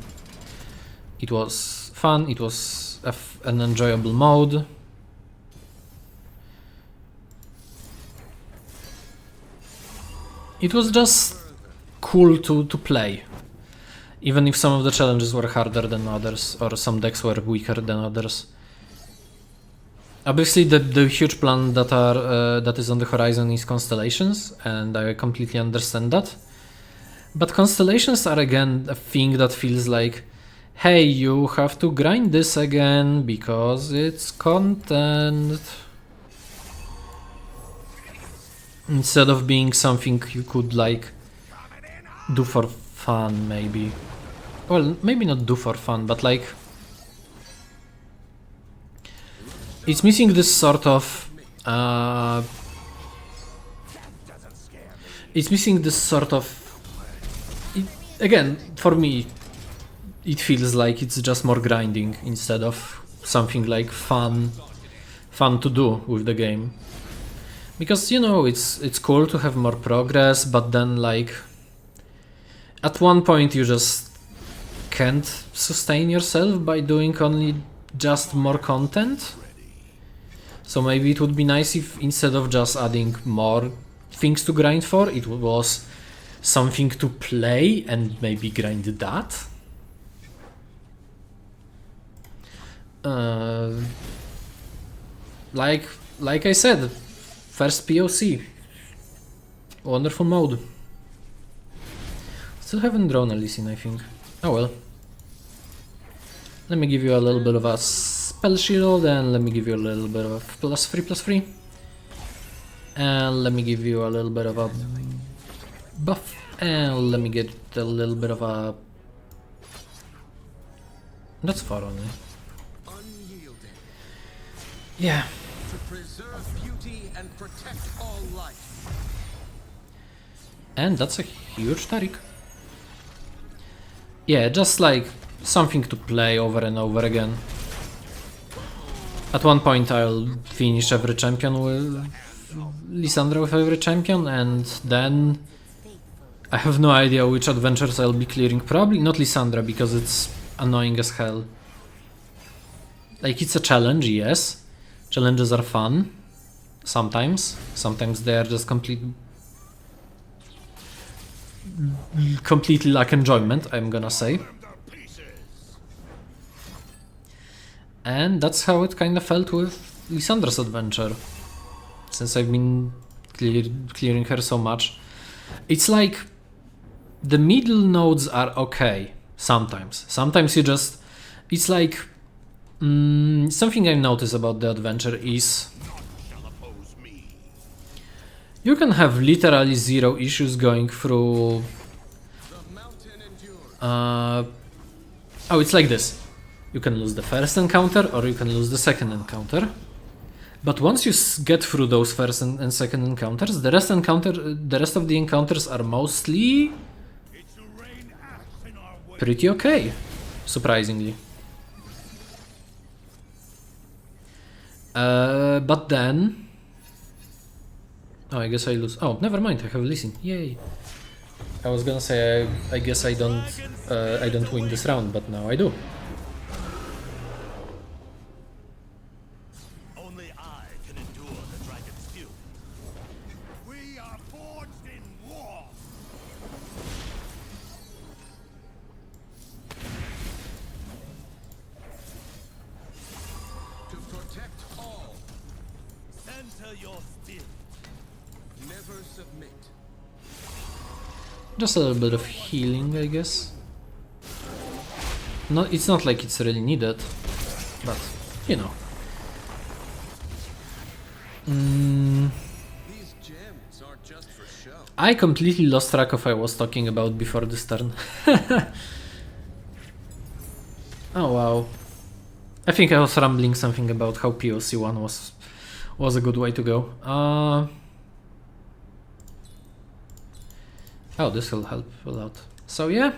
It was fun. It was an enjoyable mode. It was just cool to play, even if some of the challenges were harder than others, or some decks were weaker than others. Obviously, the huge plan that is on the horizon is constellations, and I completely understand that. But constellations are again a thing that feels like, hey, you have to grind this again because it's content, instead of being something you could like do for fun, maybe. Well, maybe not do for fun, but like it's missing this sort of again, for me it feels like it's just more grinding instead of something like fun to do with the game. Because, you know, it's cool to have more progress, but then like at one point you just can't sustain yourself by doing only just more content. So maybe it would be nice if instead of just adding more things to grind for, it was something to play and maybe grind that. Like I said, first POC, wonderful mode. Still haven't drawn a Lee Sin, I think. Oh well. Let me give you a little bit of a spell shield, and let me give you a little bit of a +3/+3, and let me give you a little bit of a buff, and let me get a little bit of a... That's far only. Unyielding. Yeah. To preserve beauty and protect all life. And that's a huge Tarik. Yeah, just like something to play over and over again. At one point I'll finish every champion with Lysandra with every champion, and then I have no idea which adventures I'll be clearing. Probably not Lysandra, because it's annoying as hell. Like, it's a challenge, yes. Challenges are fun. Sometimes. Sometimes they are just completely lack enjoyment, I'm gonna say. And that's how it kind of felt with Lysandra's adventure, since I've been clearing her so much. It's like the middle nodes are okay sometimes. Sometimes you just... It's like... something I noticed about the adventure is... You can have literally zero issues going through... oh, it's like this. You can lose the first encounter, or you can lose the second encounter. But once you get through those first and second encounters, the rest of the encounters are mostly pretty okay, surprisingly. But then... Oh, I guess I lose. Oh, never mind, I have leasing. Yay. I was gonna say I guess I don't win this round, but now I do. Only I can endure the dragon's fury. We are forged in war. To protect all, Center your steel. never submit. Just a little bit of healing, I guess. No, it's not like it's really needed, but you know. These gems aren't just for show. I completely lost track of what I was talking about before this turn. Oh wow. I think I was rambling something about how POC 1 was a good way to go. Oh, this will help a lot. So yeah.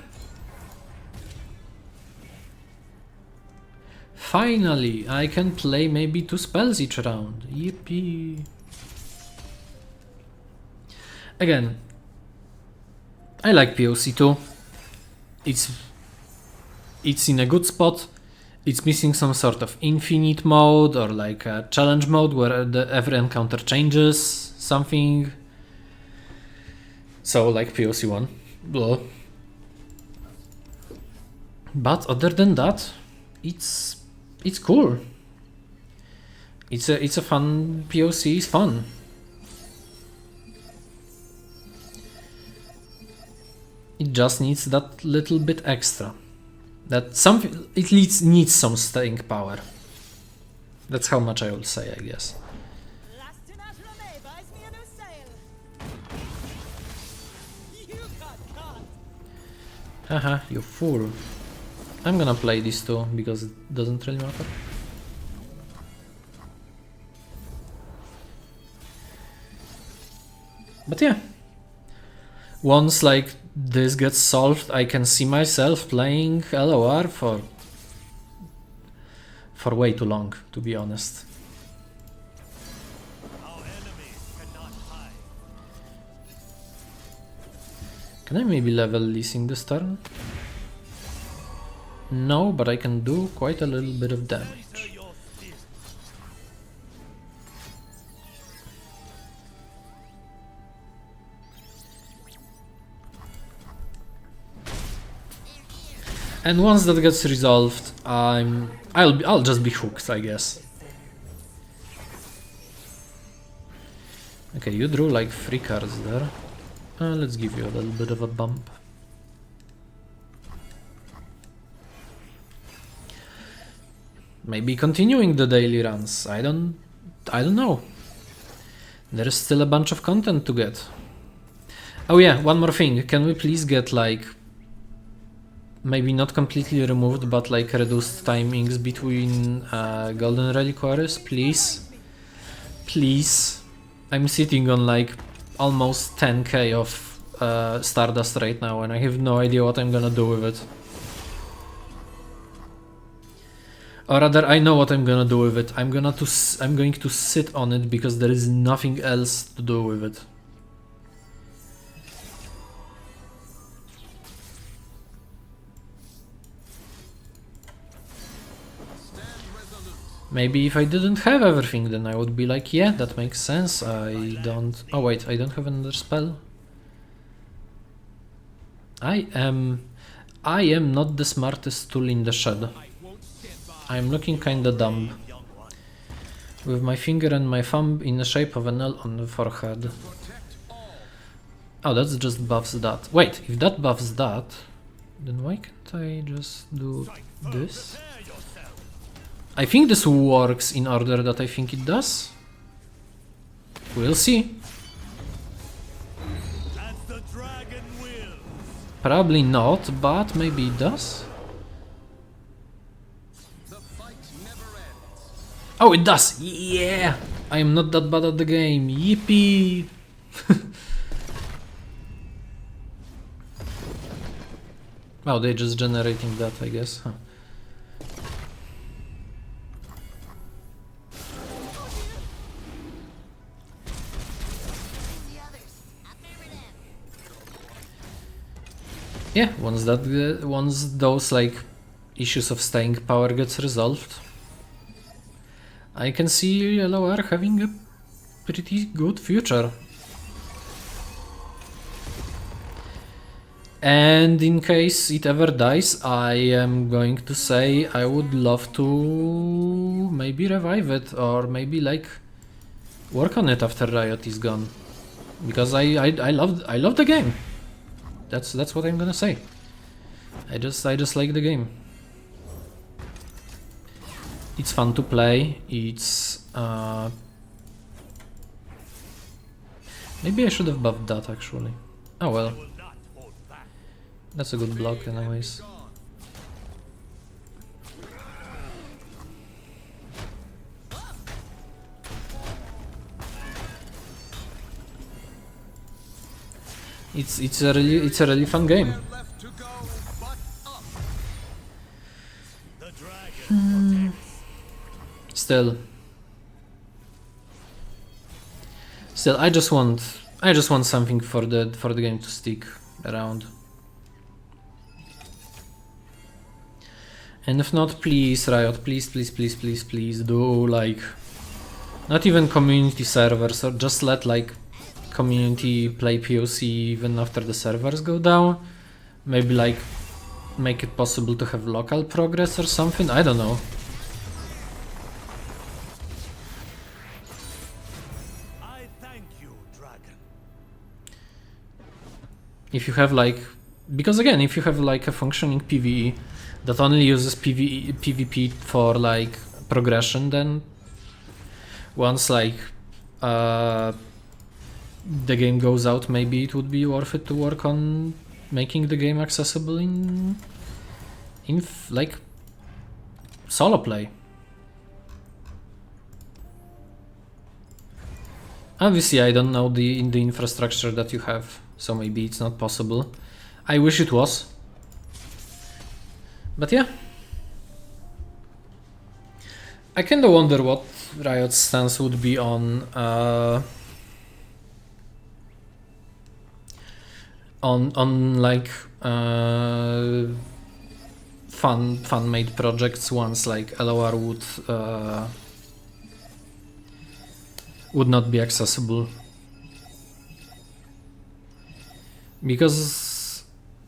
Finally, I can play maybe 2 spells each round. Yippee. Again, I like POC 2. It's in a good spot. It's missing some sort of infinite mode or like a challenge mode where every encounter changes something. So like POC 1. Blah. But other than that, it's cool. It's a fun POC. Is fun. It just needs that little bit extra. It needs some staying power. That's how much I will say, I guess. buys me a new sail. You got caught. Haha, you fool. I'm gonna play these two because it doesn't really matter. But yeah. Once like this gets solved, I can see myself playing LOR for way too long, to be honest. Our enemies cannot hide. Can I maybe level leasing this turn? No, but I can do quite a little bit of damage. Center your steel. And once that gets resolved, I'll just be hooked, I guess. Okay, you drew like 3 cards there. Let's give you a little bit of a bump. Maybe continuing the daily runs. I don't know. There is still a bunch of content to get. Oh yeah, one more thing. Can we please get like maybe not completely removed, but like reduced timings between golden reliquaries, please? Please. I'm sitting on like almost 10k of Stardust right now and I have no idea what I'm gonna do with it. Or rather, I know what I'm gonna do with it. I'm going to sit on it because there is nothing else to do with it. Maybe if I didn't have everything, then I would be like, yeah, that makes sense. I don't... Oh wait, I don't have another spell. I am not the smartest tool in the shed. I'm looking kinda dumb. With my finger and my thumb in the shape of an L on the forehead. Oh, that just buffs that. Wait, if that buffs that, then why can't I just do this? I think this works in order that I think it does. We'll see. As the dragon wills. Probably not, but maybe it does. Oh, it does! Yeah! I am not that bad at the game. Yippee! Oh, they're just generating that, I guess. Huh. yeah, once those like issues of staying power gets resolved, I can see LOR having a pretty good future. And in case it ever dies, I am going to say I would love to maybe revive it, or maybe like work on it after Riot is gone, because I love the game. That's what I'm gonna say. I just like the game. It's fun to play. It's maybe I should have buffed that actually. Oh well. That's a good block anyways. It's a really fun game. Left to go, but up. The dragon Still, I just want something for the game to stick around. And if not, please Riot, please do like not even community servers, or just let like community play POC even after the servers go down. Maybe like make it possible to have local progress or something, I don't know. I thank you, dragon. If you have like, because again, if you have like a functioning PvE that only uses PvP for like progression, then once like the game goes out, maybe it would be worth it to work on making the game accessible in like solo play. Obviously, I don't know the infrastructure that you have, so maybe it's not possible. I wish it was. But yeah. I kinda wonder what Riot's stance would be on like fan made projects once like LOR would not be accessible. Because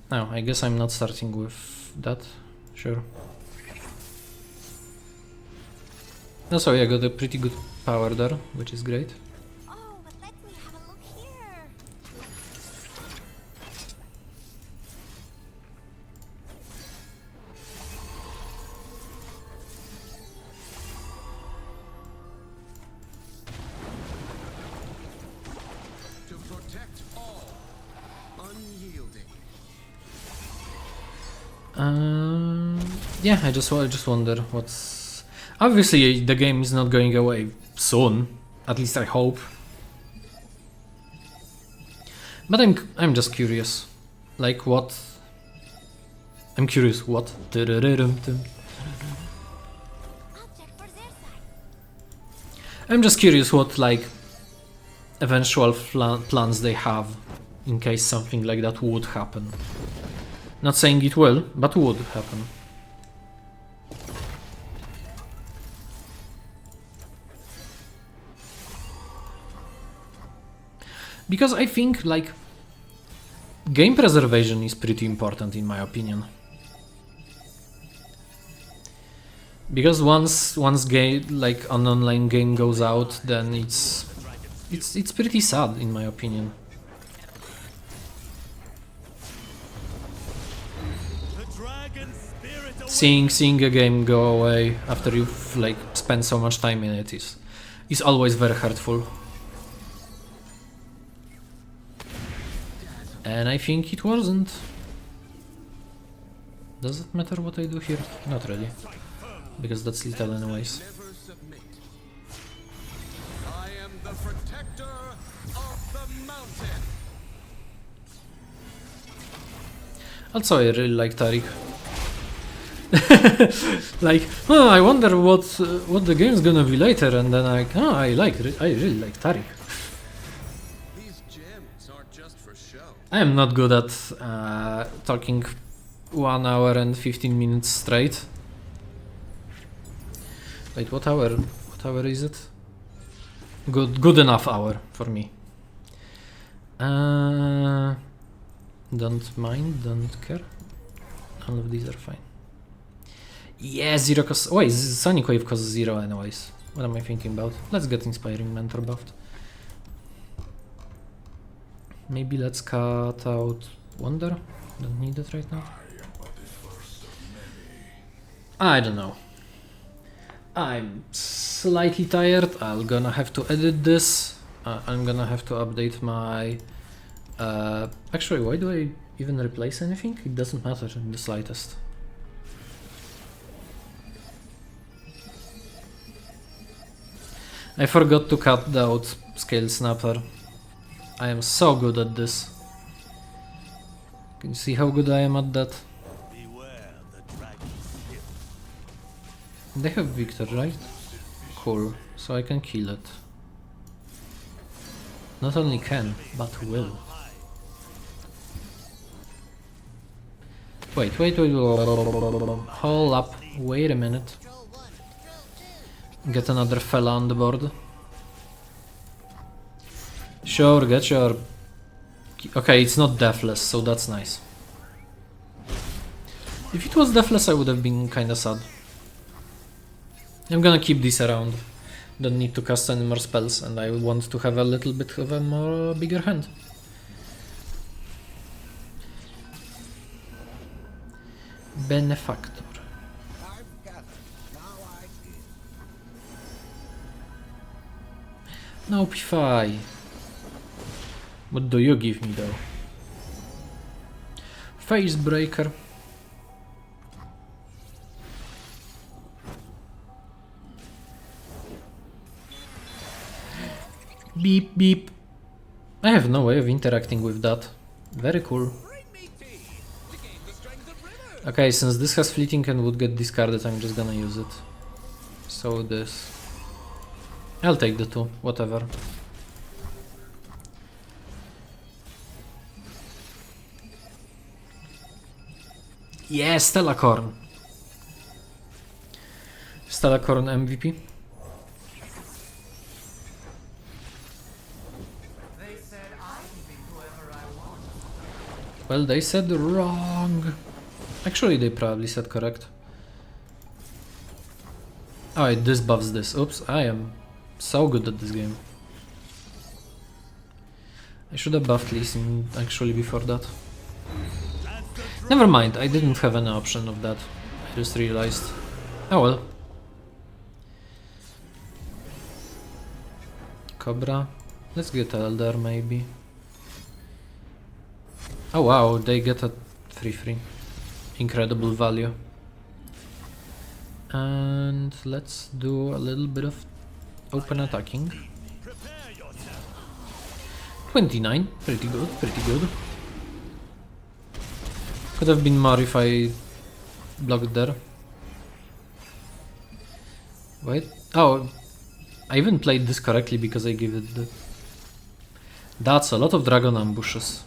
no, I guess I'm not starting with that. Sure. Also, yeah, got a pretty good power there, which is great. Oh, but let me have a look here. To protect all. Unyielding. Yeah, I just wonder what's. Obviously, the game is not going away soon. At least I hope. But I'm just curious, like what. I'm curious what. I'll check for their side. I'm just curious what like eventual plans they have in case something like that would happen. Not saying it will, but would happen. Because I think like game preservation is pretty important in my opinion. Because once game like an online game goes out, then it's pretty sad in my opinion. The dragon spirit away. Seeing a game go away after you've like spent so much time in it is always very hurtful. And I think it wasn't. Does it matter what I do here? Not really. Because that's little anyways. Never submit. I am the protector of the mountain. Also, I really like Tariq. Like, oh, I wonder what the game's gonna be later, and then I really like Tariq. These gems aren't just for show. I am not good at talking 1 hour and 15 minutes straight. Wait, what hour? What hour is it? Good enough hour for me. Don't mind, don't care. All of these are fine. Yeah, 0 cost. Wait, Sonic Wave costs 0 anyways. What am I thinking about? Let's get Inspiring Mentor buffed. Maybe let's cut out Wonder. Don't need it right now. I don't know. I'm slightly tired. I'm gonna have to edit this. I'm gonna have to update my... actually, why do I even replace anything? It doesn't matter in the slightest. I forgot to cut out Scale Snapper. I am so good at this. Can you see how good I am at that? They have Victor, right? Cool, so I can kill it. Not only can, but will. Wait, hold up, wait a minute. Get another fella on the board. Sure, get your... Okay, it's not deathless, so that's nice. If it was deathless, I would have been kinda sad. I'm gonna keep this around. Don't need to cast any more spells, and I want to have a little bit of a more bigger hand. Benefactor. No P5. What do you give me though? Face Breaker. Beep beep. I have no way of interacting with that. Very cool. Okay, since this has fleeting and would get discarded, I'm just gonna use it. So this. I'll take the 2, whatever. Yeah, Stellacorn. Stellacorn MVP. Well, they said wrong. Actually, they probably said correct. Oh, it disbuffs this. Oops, I am so good at this game. I should have buffed Lee Sin actually before that. Never mind, I didn't have any option of that. I just realized. Oh well. Cobra. Let's get Elder maybe. Oh wow, they get a 3-3. Incredible value. And let's do a little bit of open attacking. 29, pretty good, pretty good. Could have been more if I blocked there. Wait, oh, I even played this correctly because I gave it the... That's a lot of dragon ambushes.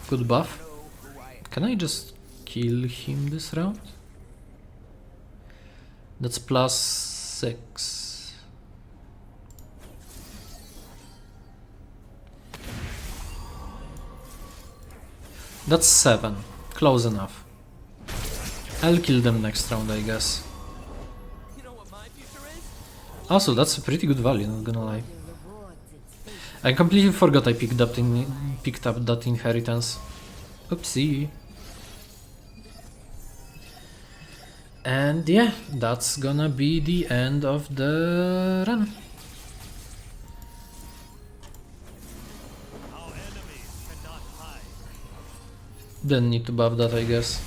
Good buff. Can I just kill him this round? That's +6. That's 7. Close enough. I'll kill them next round, I guess. Also, that's a pretty good value, not gonna lie. I completely forgot I picked up that inheritance. Oopsie. And yeah, that's gonna be the end of the run. Didn't need to buff that, I guess.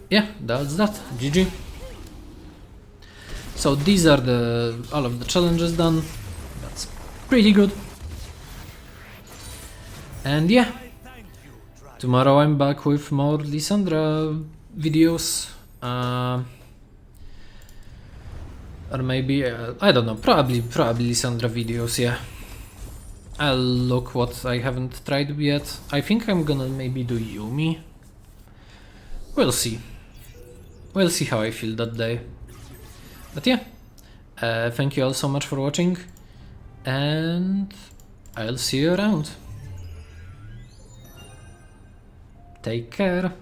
Yeah, that's that. GG. So these are all of the challenges done. That's pretty good. And yeah, Tomorrow I'm back with more Lysandra videos. Or maybe, I don't know, probably Lysandra videos, yeah. I'll look what I haven't tried yet. I think I'm gonna maybe do Yumi. We'll see. We'll see how I feel that day. But yeah, thank you all so much for watching, and I'll see you around. Take care.